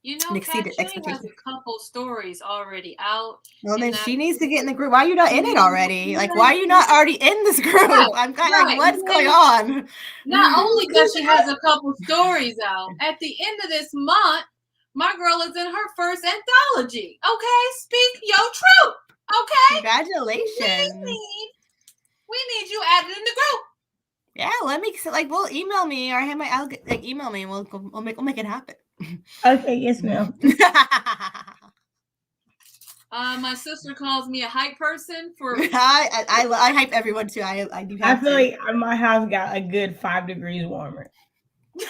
Cache has a couple stories already out. Well, then she needs to get in the group. Why are you not in it already? Why are you not already in this group? I'm kind of what's going on? Not only does she has a couple stories out, at the end of this month, my girl is in her first anthology. Okay, speak your truth. Okay, congratulations. We need you added in the group. Yeah, let me well, email me or I'll get email me and we'll make it happen. Okay, yes, ma'am. My sister calls me a hype person for. I hype everyone too. I do. I feel like my house got a good 5 degrees warmer. You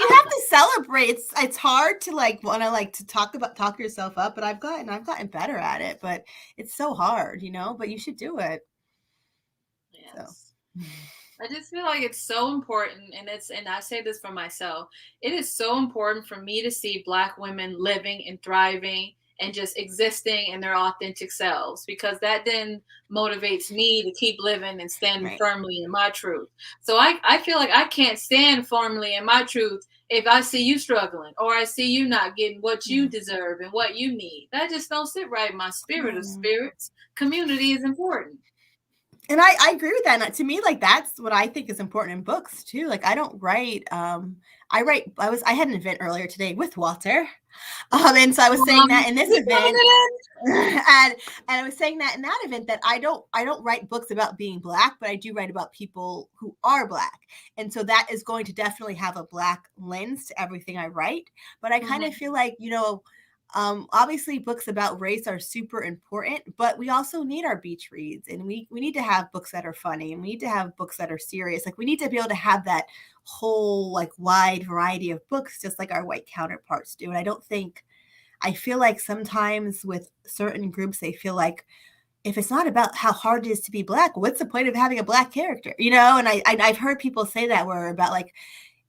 have to celebrate. It's hard to want to talk yourself up, but I've gotten better at it. But it's so hard, But you should do it. Yes. So. I just feel like it's so important, and I say this for myself, it is so important for me to see Black women living and thriving and just existing in their authentic selves, because that then motivates me to keep living and standing firmly in my truth. So I feel like I can't stand firmly in my truth if I see you struggling or I see you not getting what you deserve and what you need. That just don't sit right in my spirit of spirits. Community is important. And I agree with that. And to me, that's what I think is important in books too. I don't write, I had an event earlier today with Walter. And so I was saying that in this event, and I was saying that in that event that I don't write books about being Black, but I do write about people who are Black. And so that is going to definitely have a Black lens to everything I write. But I kind of feel like, obviously books about race are super important, but we also need our beach reads, and we need to have books that are funny, and we need to have books that are serious. We need to be able to have that whole wide variety of books, just like our white counterparts do. And I feel like sometimes with certain groups, they feel like if it's not about how hard it is to be Black, what's the point of having a Black character? And I've heard people say that, where about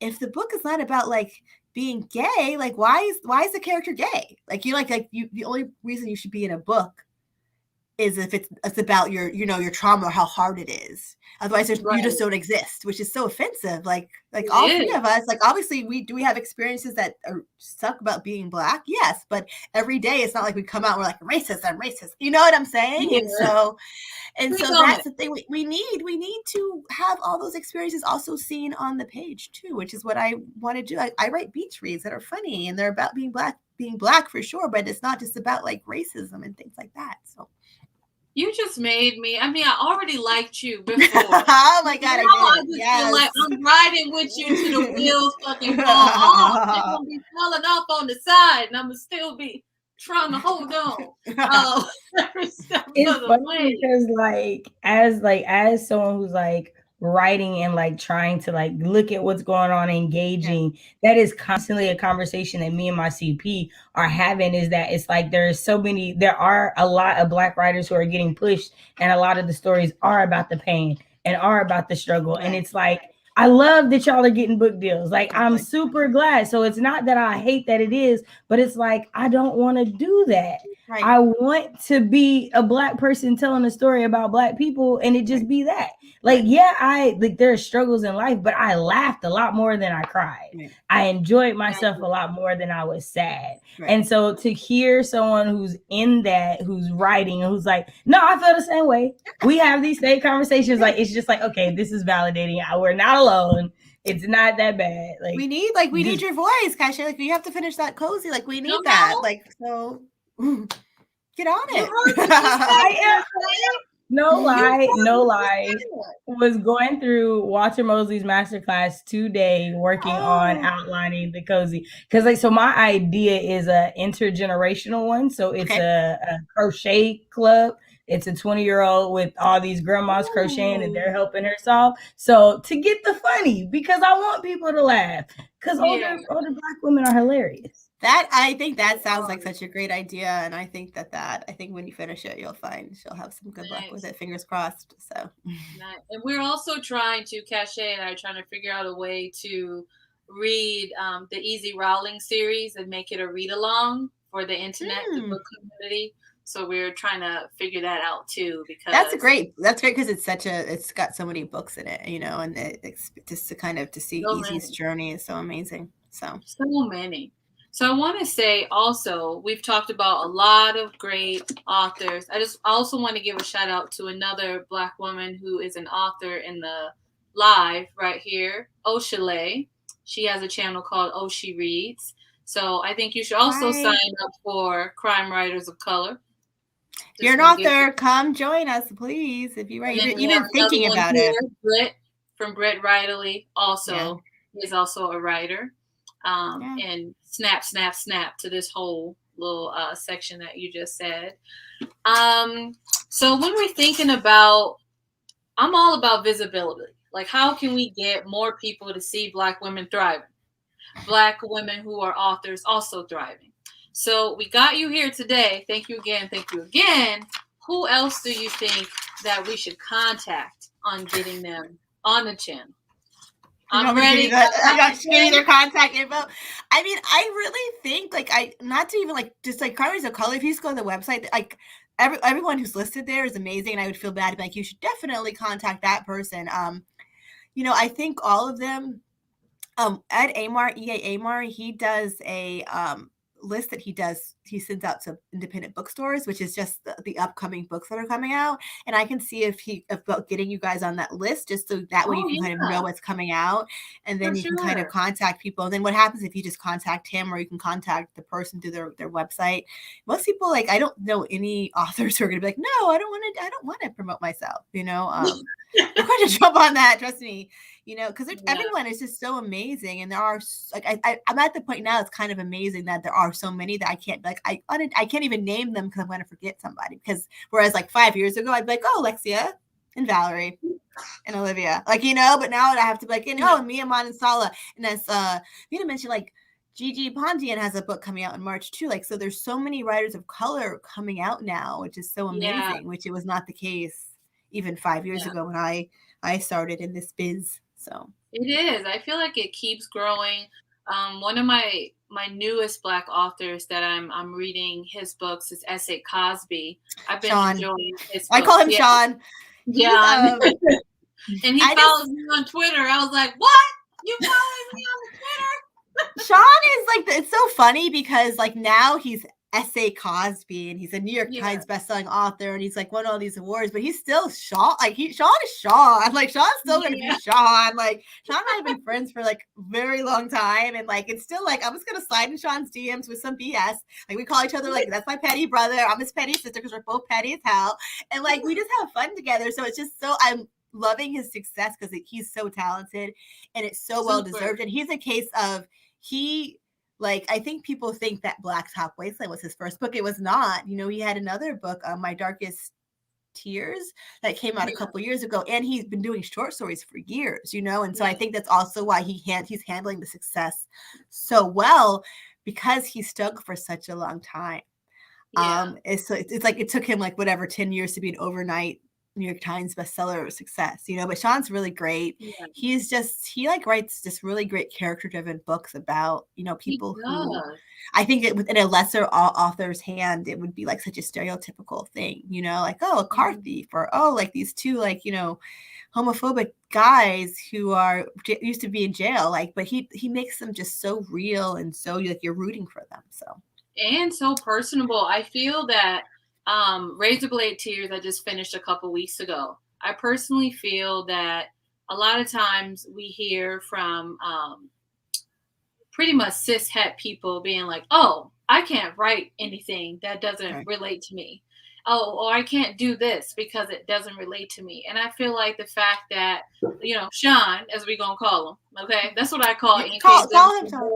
if the book is not about being gay, why is the character gay? The only reason you should be in a book is if it's about your your trauma or how hard it is. Otherwise, you just don't exist, which is so offensive. All three of us, obviously we have experiences that suck about being Black, yes, but every day it's not like we come out and we're I'm racist. You know what I'm saying? Yeah. And so that's the thing we need to have all those experiences also seen on the page too, which is what I want to do. I write beach reads that are funny, and they're about being Black for sure, but it's not just about racism and things like that. So you just made me. I mean, I already liked you before. Oh my God! I just feel like I'm riding with you to the wheels fucking fall off. They're gonna be falling off on the side, and I'm gonna still be trying to hold on. It's funny because as someone who's writing and writing to look at what's going on, engaging, that is constantly a conversation that me and my CP are having, is that it's there are a lot of Black writers who are getting pushed, and a lot of the stories are about the pain and are about the struggle. And it's I love that y'all are getting book deals. I'm super glad. So it's not that I hate that it is, but it's I don't want to do that. Right. I want to be a Black person telling a story about Black people, and it just be that. There are struggles in life, but I laughed a lot more than I cried. Right. I enjoyed myself a lot more than I was sad. Right. And so to hear someone who's in that, who's writing, and who's no, I feel the same way. We have these same conversations. It's just okay, this is validating. We're not alone. It's not that bad. We need your voice, Cache. You have to finish that cozy. We need that. So Get on it. No lie. Was going through Walter Mosley's masterclass today, working on outlining the cozy. Because so my idea is a intergenerational one. So it's a crochet club. It's a 20-year-old with all these grandmas crocheting, and they're helping her solve. So to get the funny, because I want people to laugh, because older Black women are hilarious. I think that sounds like such a great idea, and I think I think when you finish it, you'll find she'll have some good luck with it. Fingers crossed. So, and we're also trying to Cachet and I are trying to figure out a way to read the Easy Rowling series and make it a read along for the internet, the book community. So we're trying to figure that out too, because that's great because it's got so many books in it, and it's just to see Easy's journey is so amazing. So many. So I want to say also, we've talked about a lot of great authors. I also want to give a shout out to another Black woman who is an author in the live right here, O'Shaleigh. She has a channel called Oh She Reads. So I think you should also sign up for Crime Writers of Color. If you're an author, come join us, please. If you write, even thinking about it. Britt from Britt Writerly also is also a writer. And snap to this whole little section that you just said. So when we're thinking about, I'm all about visibility. Like, how can we get more people to see Black women thriving? Black women who are authors also thriving. So we got you here today. Thank you again. Who else do you think that we should contact on getting them on the channel? I'm ready. I got to give you their contact info. I mean, I really think not to even just Crime Writers of Color. If you just go to the website, everyone who's listed there is amazing, and I would feel bad you should definitely contact that person. I think all of them. Ed Amar, EA Amar, he does a list that he sends out to independent bookstores, which is just the upcoming books that are coming out. And I can see about getting you guys on that list, just so that way you can kind of know what's coming out, and then you can kind of contact people. And then what happens if you just contact him, or you can contact the person through their website? Most people, I don't know any authors who are going to be like, no, I don't want to promote myself. I'm going to jump on that. Trust me. Because everyone is just so amazing, and there are I'm at the point now. It's kind of amazing that there are so many that I can't I can't even name them because I'm going to forget somebody. Because whereas 5 years ago I'd be like, oh, Lexia and Valerie and Olivia, but now I have to be and Mia Mon and Sala, and as Vina mentioned, Gigi Pondian has a book coming out in March too. So there's so many writers of color coming out now, which is so amazing. Which it was not the case even 5 years ago when I started in this biz. So it is. I feel like it keeps growing. One of my newest Black authors that I'm reading his books is S.A. Cosby. I've been enjoying his books. I call him Sean. Yeah. And he follows me on Twitter. I was like, what? You following me on Twitter? Sean is it's so funny because now he's S.A. Cosby, and he's a New York Times bestselling author, and he's won all these awards, but he's still Sean. Sean is Sean. Sean's still gonna be Sean. Sean and I have been friends for very long time, and it's still I'm just gonna slide in Sean's DMs with some BS. We call each other that's my petty brother. I'm his petty sister because we're both petty as hell, and we just have fun together. So it's just so I'm loving his success because he's so talented, and it's so well deserved. And he's a case of I think people think that Blacktop Wasteland was his first book. It was not. He had another book, My Darkest Tears, that came out a couple years ago, and he's been doing short stories for years, and so I think that's also why he's handling the success so well, because he stuck for such a long time. It's it took him 10 years to be an overnight New York Times bestseller success, but Sean's really great. He writes just really great character-driven books about, people who I think in a lesser author's hand, it would be such a stereotypical thing, a car thief, or these two, homophobic guys who used to be in jail, but he makes them just so real, and so you're rooting for them. And so personable. I feel that Razorblade Tears I just finished a couple weeks ago. I personally feel that a lot of times we hear from pretty much cis het people being like, oh, I can't write anything that doesn't relate to me. Oh, or I can't do this because it doesn't relate to me. And I feel like the fact that, Sean, as we gonna call him, okay, that's what I call him. Call him Sean.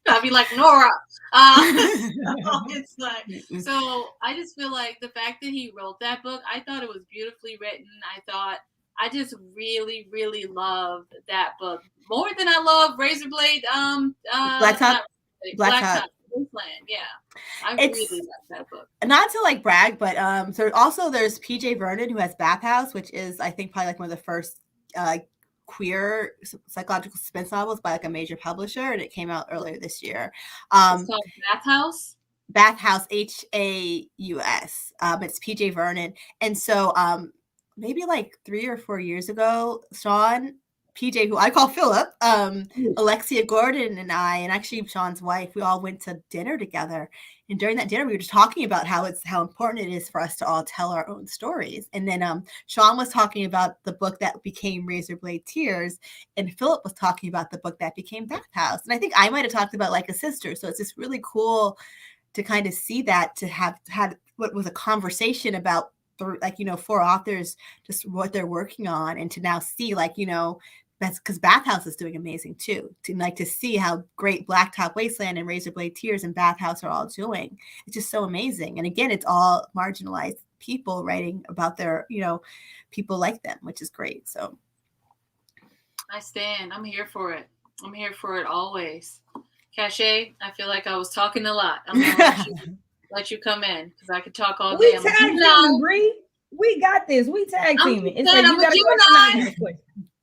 I'll be like Nora. It's like, so I just feel like the fact that he wrote that book, I thought it was beautifully written. I just really, really loved that book more than I love Razorblade. Blacktop. Yeah, I really like that book. Not to like brag, but so also there's PJ Vernon, who has Bathhouse, which is I think probably like one of the first queer psychological suspense novels by like a major publisher, and it came out earlier this year. It's called Bathhouse. Bathhouse, Haus. It's PJ Vernon, and so maybe like 3 or 4 years ago, Sean, PJ, who I call Philip, Alexia Gordon and I, and actually Sean's wife, we all went to dinner together. And during that dinner, we were just talking about how important it is for us to all tell our own stories. And then Sean was talking about the book that became Razorblade Tears, and Philip was talking about the book that became Bathhouse. And I think I might have talked about Like a Sister. So it's just really cool to kind of see that, to have had what was a conversation about, like, 4 authors, just what they're working on, and to now see, like, that's because Bathhouse is doing amazing too. To see how great Blacktop Wasteland and Razorblade Tears and Bathhouse are all doing. It's just so amazing. And again, it's all marginalized people writing about their, people like them, which is great. So I stand. I'm here for it. I'm here for it always. Cache, I feel like I was talking a lot. I'm gonna let you come in because I could talk all day. We tag teaming, Bree. We got this. We tag teaming.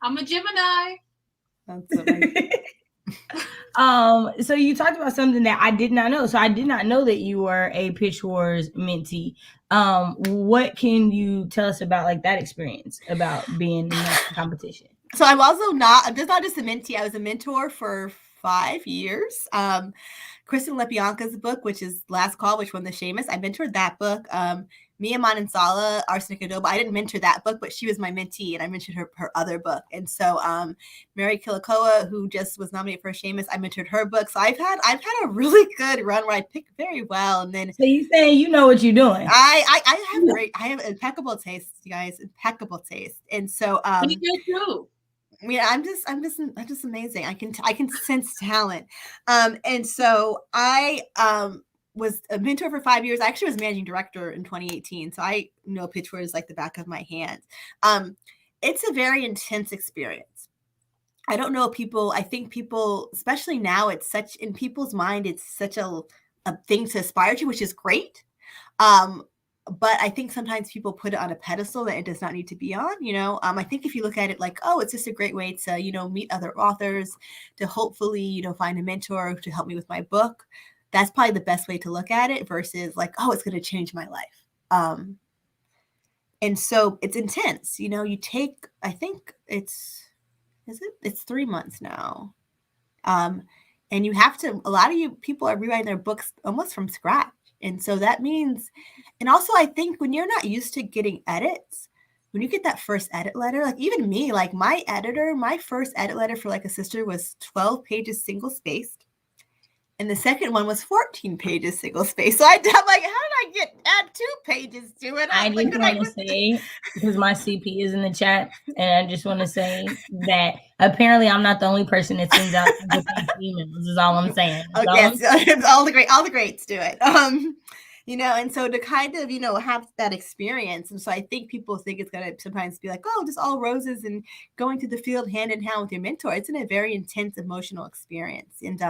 I'm a Gemini. So you talked about something that I did not know. So I did not know that you were a Pitch Wars mentee. What can you tell us about like that experience about being in that competition? So I'm just not just a mentee. I was a mentor for 5 years. Kristen Lepianka's book, which is Last Call, which won the Seamus, I mentored that book. Mia Manansala, Arsenic Adobe, I didn't mentor that book, but she was my mentee, and I mentored her other book. And so Mary Killicoa, who just was nominated for a Seamus, I mentored her book. So I've had a really good run where I pick very well. And then, so you saying you know what you're doing? I have impeccable taste, you guys, impeccable taste. And so you do too. Yeah, I'm just amazing. I can sense talent. And so I was a mentor for 5 years. I actually was managing director in 2018. So I know Pitch Wars like the back of my hand. It's a very intense experience. I don't know people, I think people, especially now, it's such, in people's mind, it's such a thing to aspire to, which is great. But I think sometimes people put it on a pedestal that it does not need to be on, I think if you look at it like, oh, it's just a great way to, meet other authors, to hopefully, find a mentor to help me with my book. That's probably the best way to look at it versus like, oh, it's going to change my life. And so it's intense, you take, I think it's 3 months now. And you have to, a lot of people are rewriting their books almost from scratch. And so that means, and also I think when you're not used to getting edits, when you get that first edit letter, like even me, like my first edit letter for Like a Sister was 12 pages single spaced. And the second one was 14 pages single spaced. So I'm like, how did I add 2 pages to it? I just want to say, because my CP is in the chat, and I just want to say that apparently I'm not the only person that sends out emails, is all I'm saying. Yes, all the greats do it. And so to kind of, have that experience. And so I think people think it's going to sometimes be like, oh, just all roses and going to the field hand in hand with your mentor. It's a very intense emotional experience. And,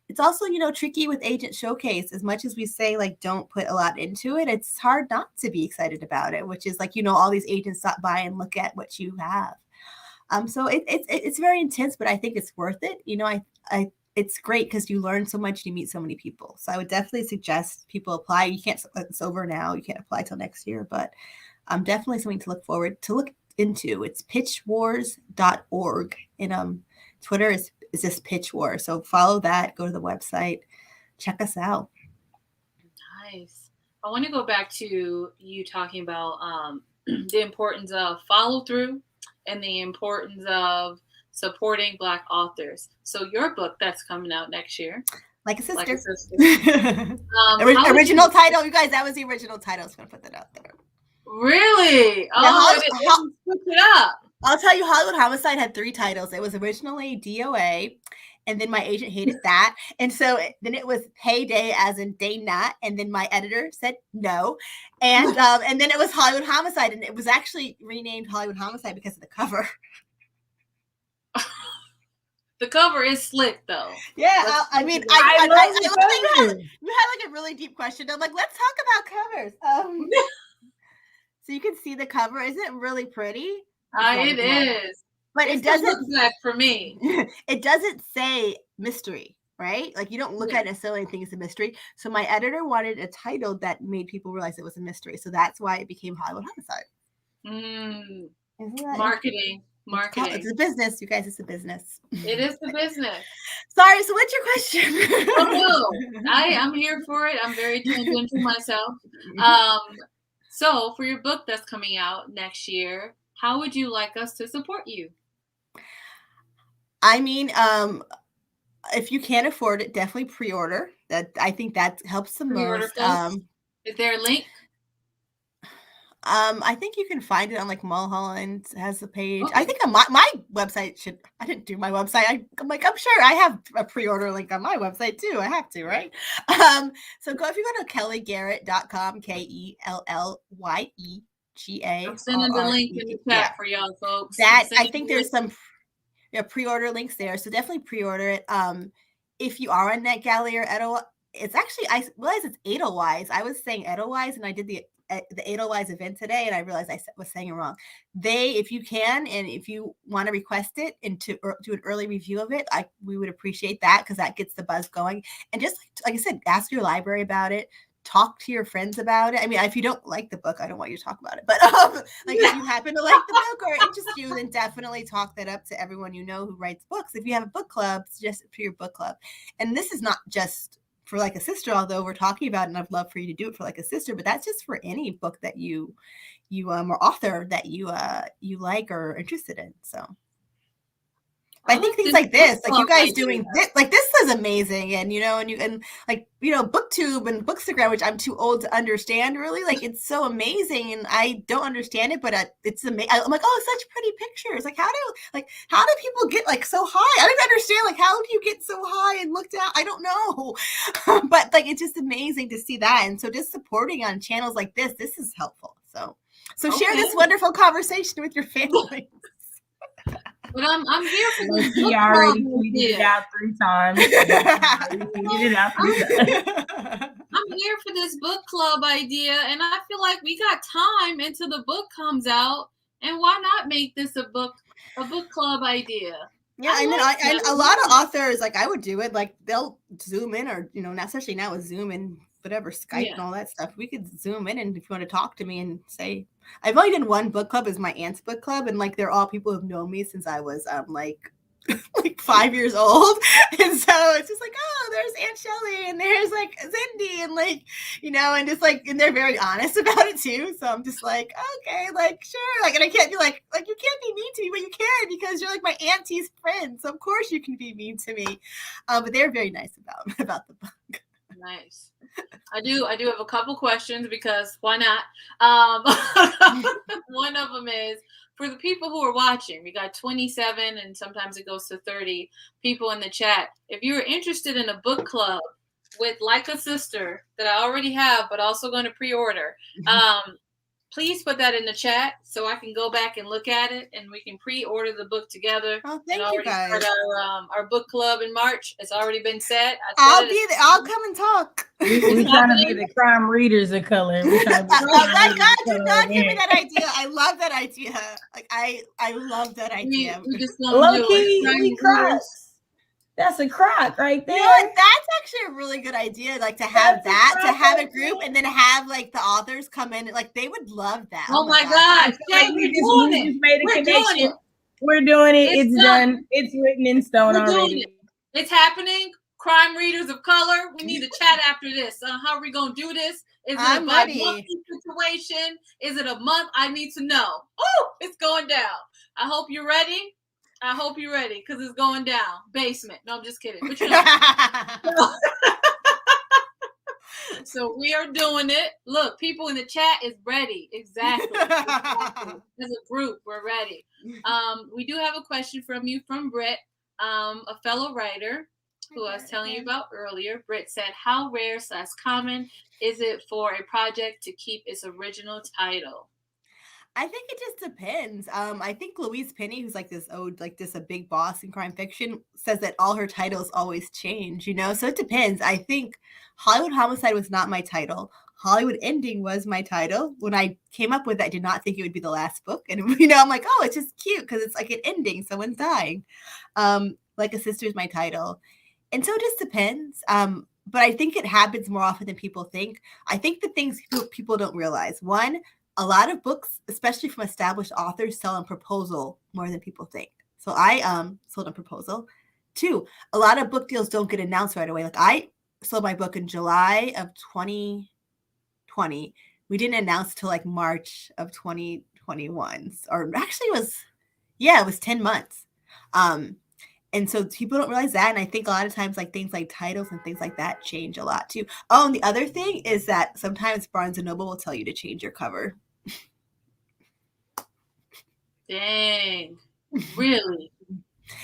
it's also, tricky with Agent Showcase. As much as we say, like, don't put a lot into it, it's hard not to be excited about it, which is like, all these agents stop by and look at what you have. So it's very intense, but I think it's worth it. It's great because you learn so much, you meet so many people. So I would definitely suggest people apply. You can't, it's over now. You can't apply till next year, but definitely something to look into. It's pitchwars.org. And Twitter is just Pitch War. So follow that, go to the website, check us out. Nice. I want to go back to you talking about the importance of follow through and the importance of supporting Black authors. So your book that's coming out next year. Like a sister. Like a sister. Original title, you guys. That was the original title. I was gonna put that out there. Really? Yeah, It switch it up. I'll tell you, Hollywood Homicide had 3 titles. It was originally DOA, and then my agent hated that, and so then it was Payday, as in day not, and then my editor said no, and then it was Hollywood Homicide, and it was actually renamed Hollywood Homicide because of the cover. The cover is slick, though. Yeah, I mean, I love the you had like a really deep question. I'm like, let's talk about covers. So you can see the cover. Isn't it really pretty? It is. But it doesn't look black for me. It doesn't say mystery, right? Like you don't look at it necessarily and think it's a mystery. So my editor wanted a title that made people realize it was a mystery. So that's why it became Hollywood Homicide. Marketing. It's a business, you guys. It's a business. It is the business. Sorry. So what's your question? Oh no, I'm here for it. I'm very tangential myself. So for your book that's coming out next year, how would you like us to support you? I mean, if you can't afford it, definitely pre-order. That I think that helps the most. Is there a link? I think you can find it on like Mulholland has a page. Okay. I think on my website I didn't do my website. I'm sure I have a pre-order link on my website too. I have to, right? So if you go to kellyegarrett.com, KELLYEGA. I'm sending the link in the chat for y'all folks. I think there's some pre-order links there. So definitely pre-order it. If you are on NetGalley or Edelweiss, it's actually, I realize it's Edelweiss. I was saying Edelweiss and I did the Edelweiss event today, and I realized I was saying it wrong. If you can, and if you want to request it and to do an early review of it, we would appreciate that because that gets the buzz going. And just like I said, ask your library about it. Talk to your friends about it. I mean, if you don't like the book, I don't want you to talk about it. But if you happen to like the book or interest you, then definitely talk that up to everyone you know who writes books. If you have a book club, suggest it to your book club. And this is not just for Like a Sister, although we're talking about it, and I'd love for you to do it for Like a Sister, but that's just for any book that you or author that you like or are interested in. So I think things like this, like you guys doing this, like this is amazing. And, BookTube and Bookstagram, which I'm too old to understand really, like it's so amazing. And I don't understand it, but it's amazing. I'm like, oh, such pretty pictures. Like how do people get like so high? I don't understand. Like, how do you get so high and looked at? I don't know. But like, it's just amazing to see that. And so just supporting on channels like this is helpful. So share this wonderful conversation with your family. But I'm here for this. He already tweeted it out 3 times. I'm here for this book club idea, and I feel like we got time until the book comes out, and why not make this a book club idea? Yeah, and a lot of authors, like I would do it, like they'll Zoom in or, not especially now with Zoom and whatever, Skype and all that stuff. We could Zoom in, and if you want to talk to me and say, I've only done one book club, is my aunt's book club, and like they're all people who've known me since I was like 5 years old, and so it's just like, oh, there's Aunt Shelley and there's like Cindy and like and just like, and they're very honest about it too. So I'm just like, okay, like sure, like, and I can't be like you can't be mean to me, but you can because you're like my auntie's friend, so of course you can be mean to me. But they're very nice about the book. Nice. I do have a couple questions because why not? One of them is for the people who are watching. We got 27 and sometimes it goes to 30 people in the chat. If you're interested in a book club with Like a Sister that I already have, but also going to pre-order, please put that in the chat so I can go back and look at it and we can pre-order the book together. Oh, thank you guys. Start our book club in March. It's already been set. I'll be there. I'll come and talk. We're trying to be the crime readers of color. Oh my God, do not give me that idea. I love that idea. Like I love that idea. We just low key, we cross. That's a crock right there. That's actually a really good idea. Like to have to have a group and then have like the authors come in. Like they would love that. Oh my God. Like we just made a connection. We're doing it. It's done. It's written in stone already. It's happening. Crime readers of color. We need to chat after this. How are we going to do this? Is it a monthly situation? Is it a month? I need to know. Oh, it's going down. I hope you're ready. I hope you're ready because it's going down. Basement. No, I'm just kidding. But you know. So we are doing it. Look, people in the chat is ready. Exactly. As a group, we're ready. We do have a question from you from Britt, a fellow writer who I was telling you about earlier. Britt said, how rare / common is it for a project to keep its original title? I think it just depends. I think Louise Penny, who's like this a big boss in crime fiction, says that all her titles always change, you know? So it depends. I think Hollywood Homicide was not my title. Hollywood Ending was my title. When I came up with it, I did not think it would be the last book. And, you know, I'm like, oh, it's just cute because it's like an ending. Someone's dying. Like a Sister is my title. And so it just depends. But I think it happens more often than people think. I think the things people don't realize. One, a lot of books, especially from established authors, sell on proposal more than people think. So I sold on proposal. Two, a lot of book deals don't get announced right away. Like I sold my book in July of 2020. We didn't announce till like March of 2021. Or actually it was 10 months. And so people don't realize that. And I think a lot of times like things like titles and things like that change a lot too. Oh, and the other thing is that sometimes Barnes & Noble will tell you to change your cover. Dang. Really?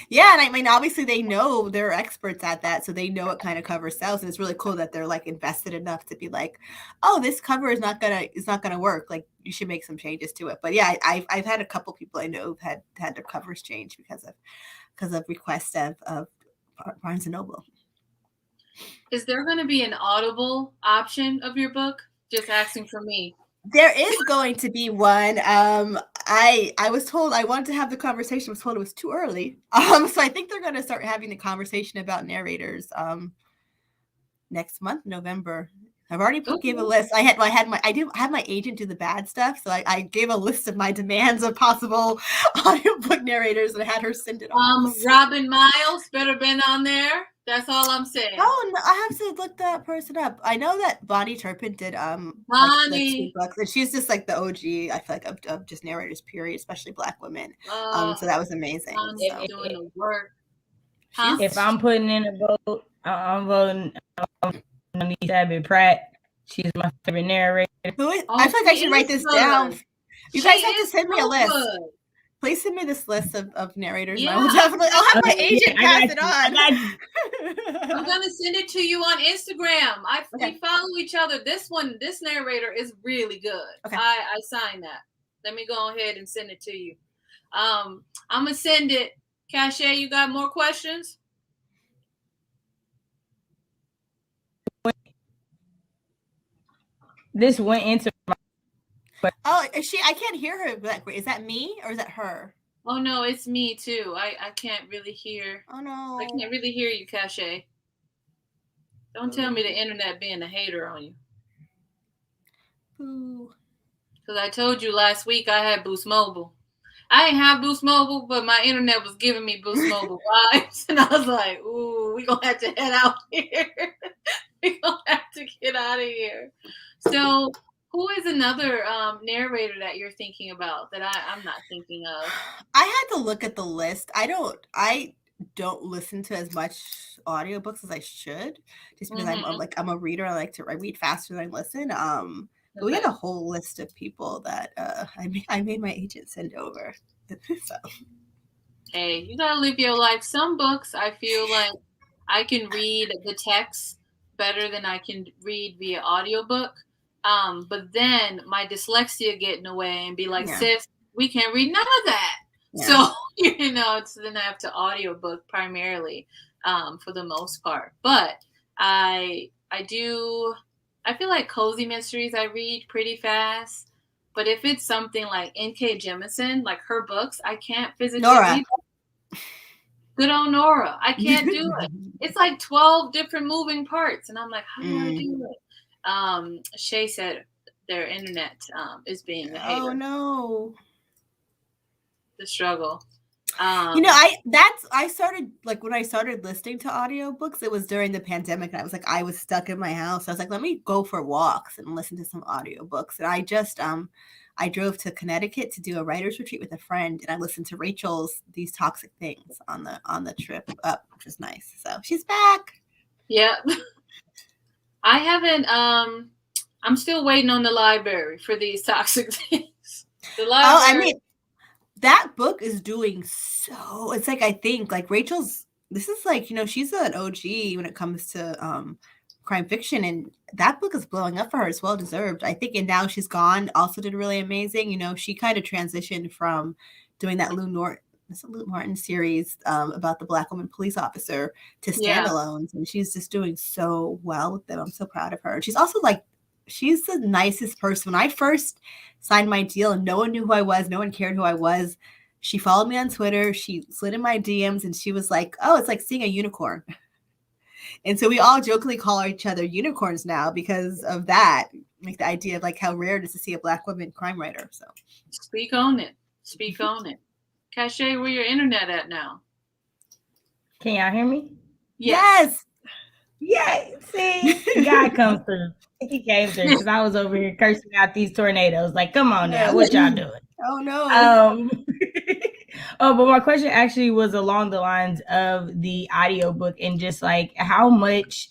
Yeah, and I mean, obviously they know they're experts at that, so they know what kind of cover sells, and it's really cool that they're like invested enough to be like, oh, this cover is not gonna work. Like you should make some changes to it. But yeah, I've had a couple people I know who've had their covers changed because of requests of Barnes & Noble. Is there going to be an Audible option of your book? Just asking for me. There is going to be one. I was told I wanted to have the conversation. I was told it was too early. So I think they're going to start having the conversation about narrators next month, November. I've already gave a list. I do have my agent do the bad stuff, so I gave a list of my demands of possible audiobook narrators and I had her send it off. Robin Miles better been on there. That's all I'm saying. Oh, no, I have to look that person up. I know that Bonnie Turpin did Bonnie. like books, and she's just like the OG. I feel like of just narrators, period, especially Black women. So that was amazing. So. Doing the work. Huh? If I'm putting in a vote, I'm voting on Elizabeth Pratt. She's my favorite narrator. Who is? I feel like I should write this down. You guys have to send me a list. Good. Please send me this list of narrators. Yeah. I'll have my agent pass it on. I'm gonna send it to you on Instagram. We follow each other. This narrator is really good. Okay. I signed that. Let me go ahead and send it to you. I'm gonna send it. Cache, you got more questions? This went into my. Oh, I can't hear her. Is that me or is that her? Oh no, it's me too. I can't really hear. Oh no, I can't really hear you, Cache. Don't tell me the internet being a hater on you. Ooh. Because I told you last week I had Boost Mobile. I didn't have Boost Mobile, but my internet was giving me Boost Mobile vibes, and I was like, "Ooh, we gonna have to head out here. We gonna have to get out of here." So. Who is another narrator that you're thinking about that I'm not thinking of? I had to look at the list. I don't listen to as much audiobooks as I should, just because I'm a reader. I read faster than I listen. But we had a whole list of people that I made my agent send over. So. Hey, you gotta live your life. Some books I feel like I can read the text better than I can read via audiobook. But then my dyslexia get in the way and be like, sis, we can't read none of that. Yeah. So, it's then I have to audiobook primarily, for the most part. But I feel like cozy mysteries I read pretty fast. But if it's something like N.K. Jemisin, like her books, I can't physically read them. Good old Nora. I can't do it. It's like 12 different moving parts. And I'm like, how do I do it? Shay said their internet is being a hater. Oh no. The struggle. I started, like, when I started listening to audiobooks, it was during the pandemic, and I was stuck in my house. I was like, let me go for walks and listen to some audiobooks. And I drove to Connecticut to do a writer's retreat with a friend, and I listened to Rachel's These Toxic Things on the trip up, which was nice. So she's back. Yeah. I haven't I'm still waiting on the library for These Toxic Things. The library. That book is doing so. It's like, I think, like, Rachel's, this is like, she's an OG when it comes to crime fiction, and that book is blowing up for her. It's well deserved, I think. And Now She's Gone also did really amazing. She kind of transitioned from doing that Lou Martin series about the Black woman police officer to standalones, and she's just doing so well with them. I'm so proud of her. And she's also she's the nicest person. When I first signed my deal and no one knew who I was, no one cared who I was, she followed me on Twitter, she slid in my DMs, and she was like, oh, it's like seeing a unicorn. And so we all jokingly call each other unicorns now because of that. Like, the idea of, like, how rare it is to see a Black woman crime writer. So speak on it. Cache, where your internet at now? Can y'all hear me? Yes. Yay. See, God comes through. He came through because I was over here cursing out these tornadoes. Like, come on now, what y'all doing? Oh no. But my question actually was along the lines of the audiobook, and just like, how much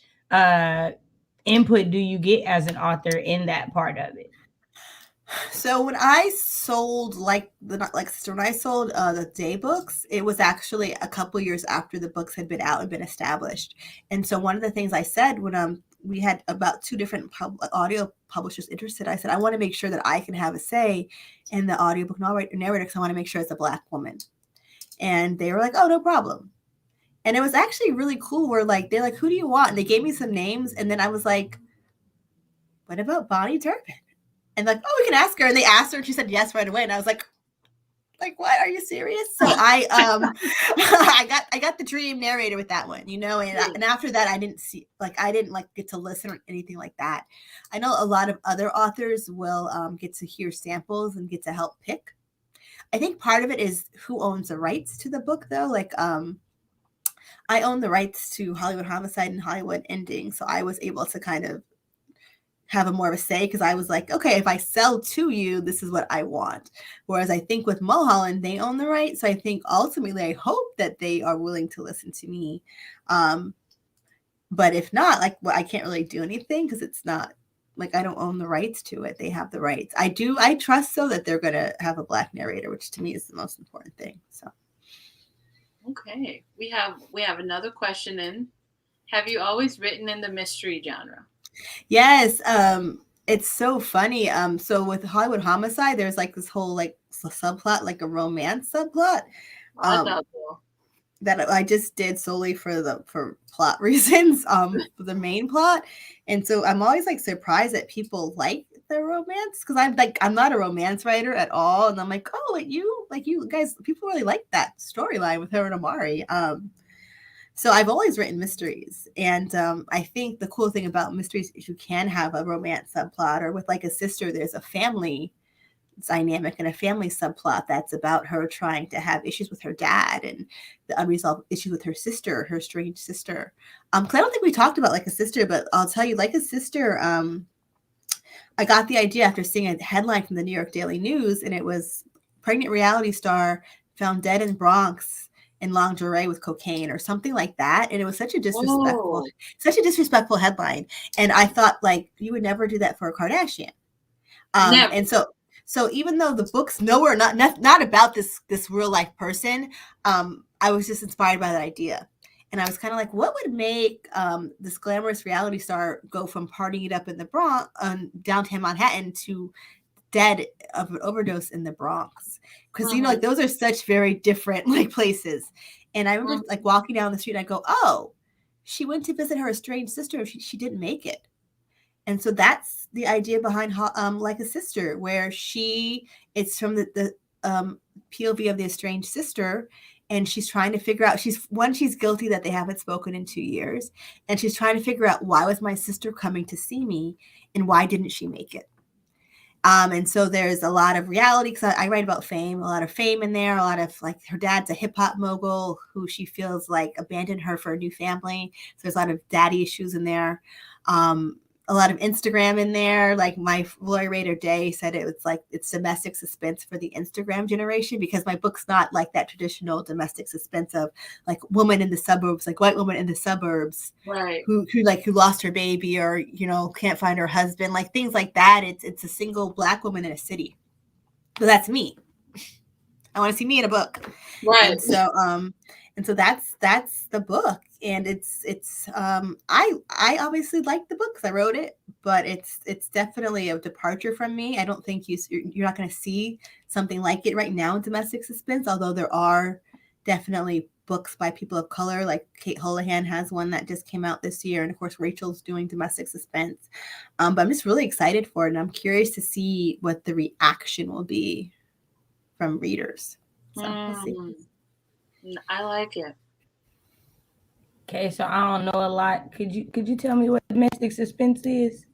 input do you get as an author in that part of it? So when I sold the day books, it was actually a couple years after the books had been out and been established. And so one of the things I said when we had about 2 different audio publishers interested, I said, I want to make sure that I can have a say in the audiobook narrator because I want to make sure it's a Black woman. And they were like, oh, no problem. And it was actually really cool where, like, they're like, who do you want? And they gave me some names. And then I was like, what about Bonnie Turpin? And like, oh, we can ask her. And they asked her, and she said yes right away. And I was like, what? Are you serious? So I got the dream narrator with that one, and after that, I didn't get to listen or anything like that. I know a lot of other authors will get to hear samples and get to help pick. I think part of it is who owns the rights to the book, though. Like, I own the rights to Hollywood Homicide and Hollywood Ending, so I was able to kind of have a more of a say, because I was like, okay, if I sell to you, this is what I want. Whereas I think with Mulholland, they own the right. So I think ultimately, I hope that they are willing to listen to me. But if not, I can't really do anything, because it's not like I don't own the rights to it. They have the rights. I trust, though, that they're going to have a Black narrator, which to me is the most important thing. So. Okay. We have another question in. Have you always written in the mystery genre? Yes, it's so funny. So with Hollywood Homicide, there's like this whole subplot, like a romance subplot, that I just did solely for plot reasons, for the main plot. And so I'm always surprised that people like the romance, because I'm not a romance writer at all. And I'm like, oh, you guys, people really like that storyline with her and Amari. So I've always written mysteries. And I think the cool thing about mysteries is you can have a romance subplot, or with a sister, there's a family dynamic and a family subplot that's about her trying to have issues with her dad and the unresolved issue with her sister, her strange sister. Because I don't think we talked about a sister, but I'll tell you, a sister, I got the idea after seeing a headline from the New York Daily News, and it was pregnant reality star found dead in Bronx in lingerie with cocaine, or something like that. And it was such a disrespectful headline. And I thought, you would never do that for a Kardashian. Never. And so even though the book's nowhere, not about this real life person, I was just inspired by that idea. And I was kind of like, what would make this glamorous reality star go from partying it up in the Bronx, downtown Manhattan, to dead of an overdose in the Bronx? Because those are such very different places. And I remember walking down the street, and I go, oh, she went to visit her estranged sister, she didn't make it. And so that's the idea behind Like a Sister, where it's from the POV of the estranged sister, and she's trying to figure out, she's guilty that they haven't spoken in 2 years, and she's trying to figure out, why was my sister coming to see me, and why didn't she make it? And so there's a lot of reality, because I write about fame, a lot of fame in there, a lot of like her dad's a hip hop mogul who she feels like abandoned her for a new family. So there's a lot of daddy issues in there. A lot of Instagram in there. Like my Lawyer Day said, it was like it's domestic suspense for the Instagram generation, because my book's not like that traditional domestic suspense of like woman in the suburbs, like white woman in the suburbs, right? Who lost her baby, or can't find her husband, like things like that. It's a single Black woman in a city. So that's me. I want to see me in a book, right? And so that's the book, and it's I obviously like the book because I wrote it, but it's definitely a departure from me. I don't think you're not going to see something like it right now in domestic suspense, although there are definitely books by people of color, like Kate Holohan has one that just came out this year, and of course Rachel's doing domestic suspense. But I'm just really excited for it, and I'm curious to see what the reaction will be from readers. So we'll see. I like it. Okay, so I don't know a lot. Could you tell me what domestic suspense is?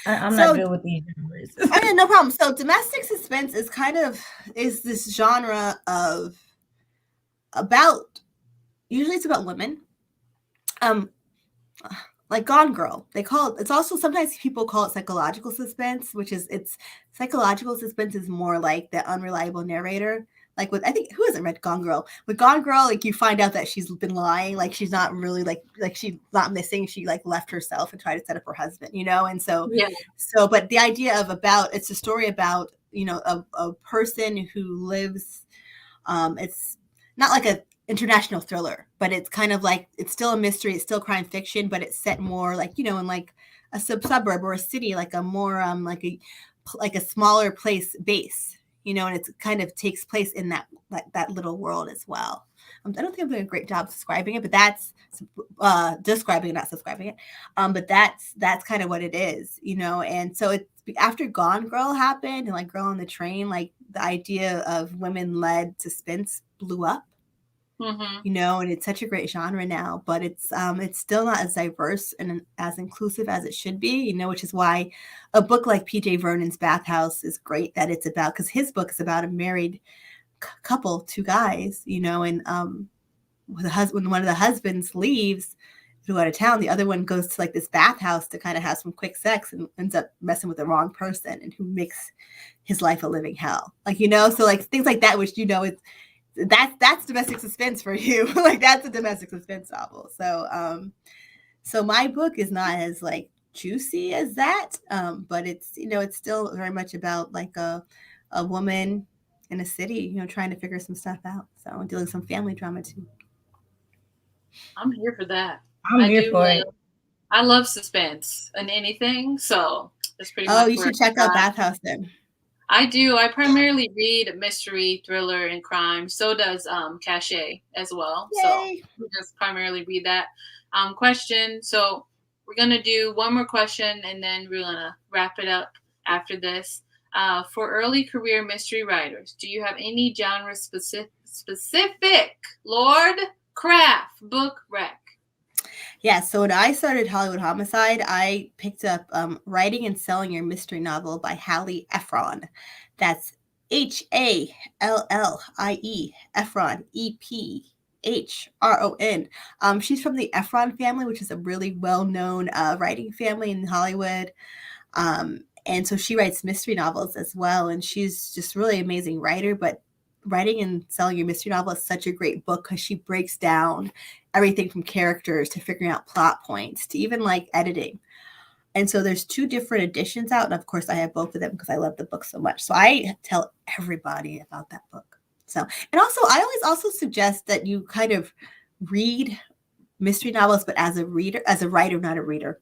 I'm not good with these numbers. Oh yeah, no problem. So domestic suspense is this genre of usually it's about women. Like Gone Girl, they call it. It's also sometimes people call it psychological suspense, which is psychological suspense is more like the unreliable narrator. Like I think, who hasn't read Gone Girl? With Gone Girl, like you find out that she's been lying, like she's not really like she's not missing. She like left herself and tried to set up her husband, and so yeah. So, but the idea of it's a story about a person who lives. It's not like a international thriller, but it's kind of like it's still a mystery. It's still crime fiction, but it's set more like in like a suburb or a city, like a more like a smaller place base. And it kind of takes place in that little world as well. I don't think I'm doing a great job describing it, but that's describing it, not subscribing it. But that's kind of what it is, And so it's after Gone Girl happened and like Girl on the Train, like the idea of women-led suspense blew up. Mm-hmm. And it's such a great genre now, but it's still not as diverse and as inclusive as it should be, which is why a book like P.J. Vernon's Bathhouse is great, that it's about, because his book is about a married couple, two guys, and when one of the husbands leaves to go out of town, the other one goes to like this bathhouse to kind of have some quick sex and ends up messing with the wrong person, and who makes his life a living hell, so like things like that, which it's that's domestic suspense for you. Like that's a domestic suspense novel. So my book is not as like juicy as that, but it's it's still very much about like a woman in a city, trying to figure some stuff out. So dealing with some family drama too. I'm here for that. I'm here for it. I love suspense and anything, so that's pretty much. Oh, you should check out Bathhouse then. I do. I primarily read mystery, thriller, and crime. So does Cachet as well. Yay. So we just primarily read that. Question. So we're gonna do one more question, and then we're gonna wrap it up after this. For early career mystery writers, do you have any genre specific Lord Craft book rec? Yeah, so when I started Hollywood Homicide, I picked up Writing and Selling Your Mystery Novel by Hallie Ephron. That's Hallie, Ephron, Ephron. She's from the Ephron family, which is a really well-known writing family in Hollywood. And so she writes mystery novels as well, and she's just really amazing writer, but Writing and Selling Your Mystery Novel is such a great book because she breaks down everything from characters to figuring out plot points to even like editing. And so there's 2 different editions out. And of course I have both of them because I love the book so much. So I tell everybody about that book. So, and also I always also suggest that you kind of read mystery novels, but as a writer, not a reader,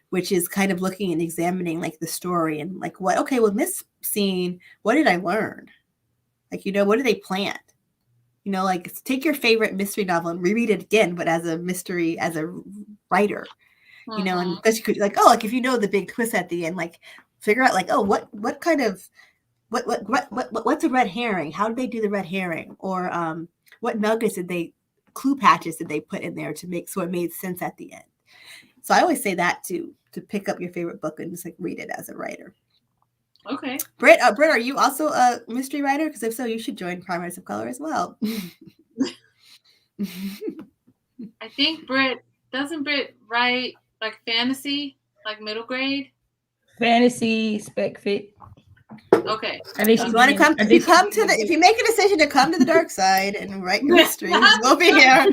which is kind of looking and examining like the story and like in this scene, what did I learn? Like, what do they plant? Like take your favorite mystery novel and reread it again, but as a writer, and because you could like, like if the big twist at the end, like figure out like, what kind of, what's a red herring? How did they do the red herring? Or what nuggets clue patches did they put in there to make so it made sense at the end? So I always say that to pick up your favorite book and just like read it as a writer. Okay. Britt, are you also a mystery writer? Because if so, you should join Crime Writers of Color as well. I think doesn't Britt write like fantasy, like middle grade? Fantasy, spec fit. Okay. If you make a decision to come to the dark side and write your mysteries, we'll be here.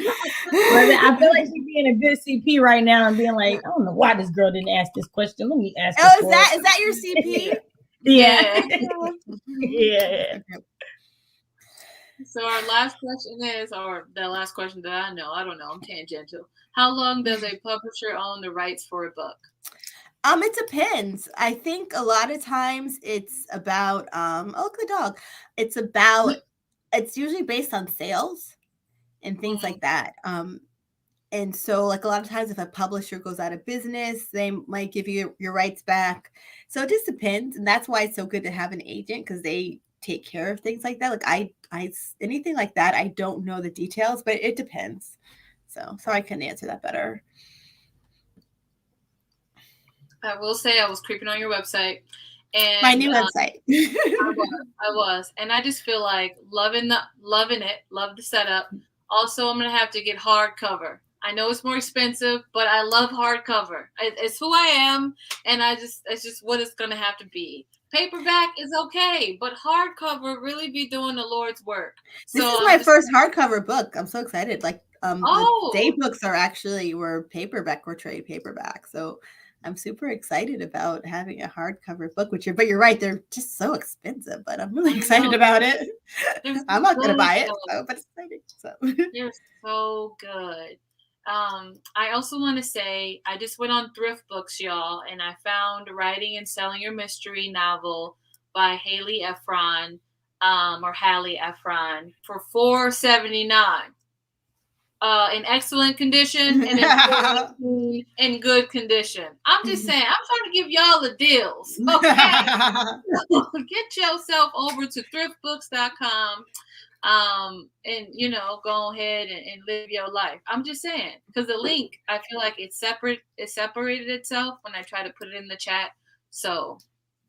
I feel like she's being a good CP right now and being like, I don't know why this girl didn't ask this question. Let me ask. Oh, is that your CP? Yeah. Yeah. So our last question is, or the last question that I don't know, I'm tangential. How long does a publisher own the rights for a book? It depends. I think a lot of times it's about oh, look at the dog. It's usually based on sales and things like that. And so like a lot of times if a publisher goes out of business, they might give you your rights back. So it just depends. And that's why it's so good to have an agent, because they take care of things like that. Like I anything like that, I don't know the details, but it depends. So sorry I couldn't answer that better. I will say I was creeping on your website, and my new website. I was, and I just feel like loving it, love the setup. Also, I'm gonna have to get hardcover. I know it's more expensive, but I love hardcover. It's who I am, and it's just what it's gonna have to be. Paperback is okay, but hardcover really be doing the Lord's work. This is my first hardcover book. I'm so excited. Like the day books were paperback or trade paperback. So I'm super excited about having a hardcover book, but you're right, they're just so expensive, but I'm really excited about it. I'm not going to buy it, but it's exciting. So they're so good. I also want to say, I just went on Thrift Books, y'all, and I found Writing and Selling Your Mystery novel by Haley Ephron, or Hallie Ephron, for $4.79. In excellent condition and in good condition. I'm just saying, I'm trying to give y'all the deals. Okay. Get yourself over to thriftbooks.com. And go ahead and live your life. I'm just saying, because the link, I feel like it separated itself when I try to put it in the chat. So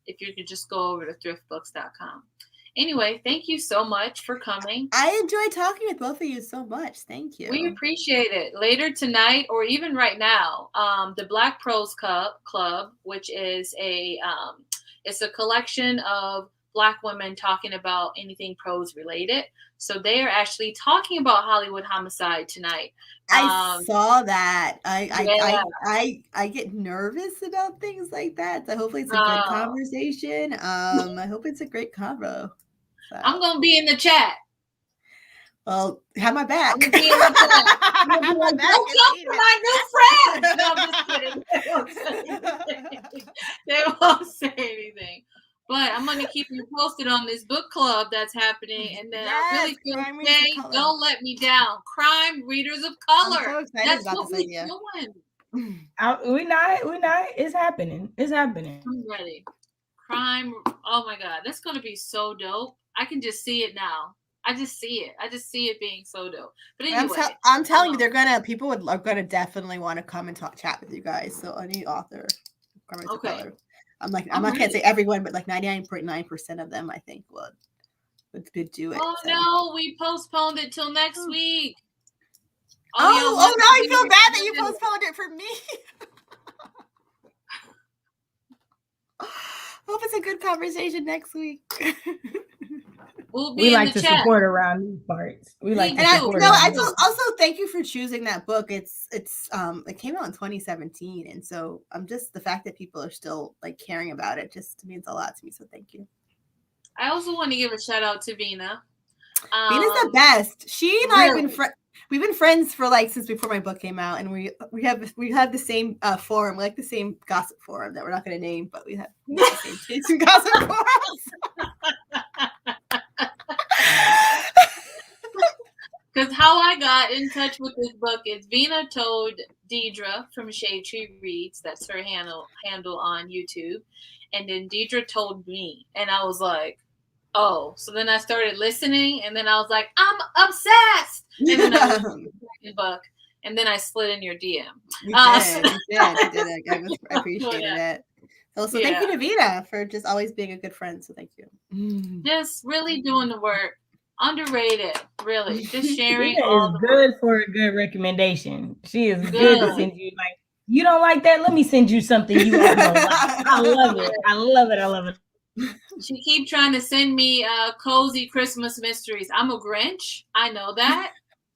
if you could just go over to thriftbooks.com. Anyway, thank you so much for coming. I enjoyed talking with both of you so much. Thank you. We appreciate it. Later tonight, or even right now, the Black Prose Club, which is it's a collection of Black women talking about anything prose related. So they are actually talking about Hollywood homicide tonight. I saw that. I get nervous about things like that. So hopefully it's a good conversation. I hope it's a great convo. So. I'm gonna be in the chat. Well, have my back. I'm gonna be in the chat. I'm gonna be like, welcome to my new friend. No, I'm just kidding. They won't say anything. But I'm going to keep you posted on this book club that's happening. And then I really feel like, don't let me down. Crime Readers of Color. I'm so excited that's about what this idea. doing. We're not. It's happening. I'm ready. Crime. Oh, my God. That's going to be so dope. I can just see it now. I just see it being so dope. But anyway. I'm telling you, people are going to definitely want to come and chat with you guys. So any author. Crime Readers of Color. I'm not can't say everyone, but like 99.9% of them, I think would do it. Oh so. No, we postponed it till next week. Oh no, I feel bad that you postponed it for me. Hope it's a good conversation next week. We like to support around these parts. We like to support. Also thank you for choosing that book. It came out in 2017, and so just the fact that people are still like caring about it just means a lot to me. So thank you. I also want to give a shout out to Vina. Vina's the best. She and I have we've been friends for since before my book came out, and we have the same forum, like the same gossip forum that we're not going to name, but we have the same gossip forums. Because how I got in touch with this book is Vina told Deidre from Shade Tree Reads, that's her handle on YouTube, and then Deidre told me, and I was like, oh. So then I started listening, and then I was like, I'm obsessed. And then I listened to the second book, and then I slid in your DM. You did. I appreciated it. Also, thank you to Vita for just always being a good friend. So thank you. Just really doing the work. Underrated, really. Just sharing Vita all is the good work. for a good recommendation. She is good to send you like, you don't like that? Let me send you something you all don't like. I love it. I love it. I love it. She keep trying to send me cozy Christmas mysteries. I'm a Grinch. I know that.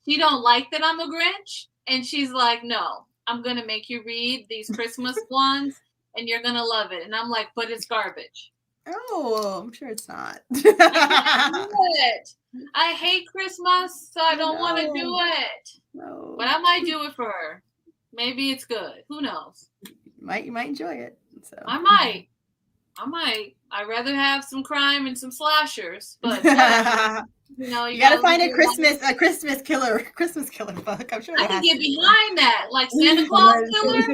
She don't like that I'm a Grinch. And she's like, no, I'm going to make you read these Christmas ones and you're going to love it. And I'm like, but it's garbage. Oh, I'm sure it's not. I can't do it. I hate Christmas, so I don't want to do it. No. But I might do it for her. Maybe it's good. Who knows? You might enjoy it. So I might. I'd rather have some crime and some slashers, but you know, you gotta find a Christmas killer book. I'm sure I can get behind that, like Santa Claus killer. So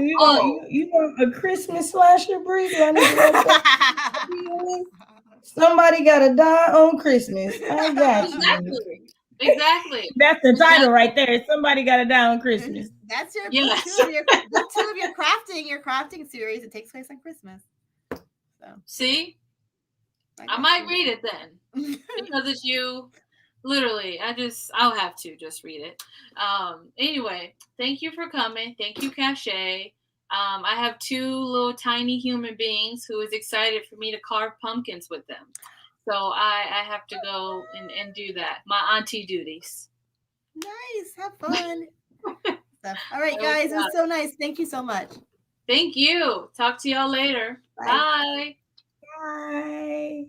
you want a Christmas slasher, Bree? Somebody gotta die on Christmas. I got you. Exactly. That's the title right there. Somebody gotta die on Christmas. That's your book two of your crafting series. It takes place on Christmas. So see, I might read it then because it's you. Literally, I'll have to just read it. Anyway, thank you for coming. Thank you, Cachet. I have 2 little tiny human beings who is excited for me to carve pumpkins with them. So I have to go and do that. My auntie duties. Nice. Have fun. All right, guys. It was so nice. Thank you so much. Thank you. Talk to y'all later. Bye. Bye.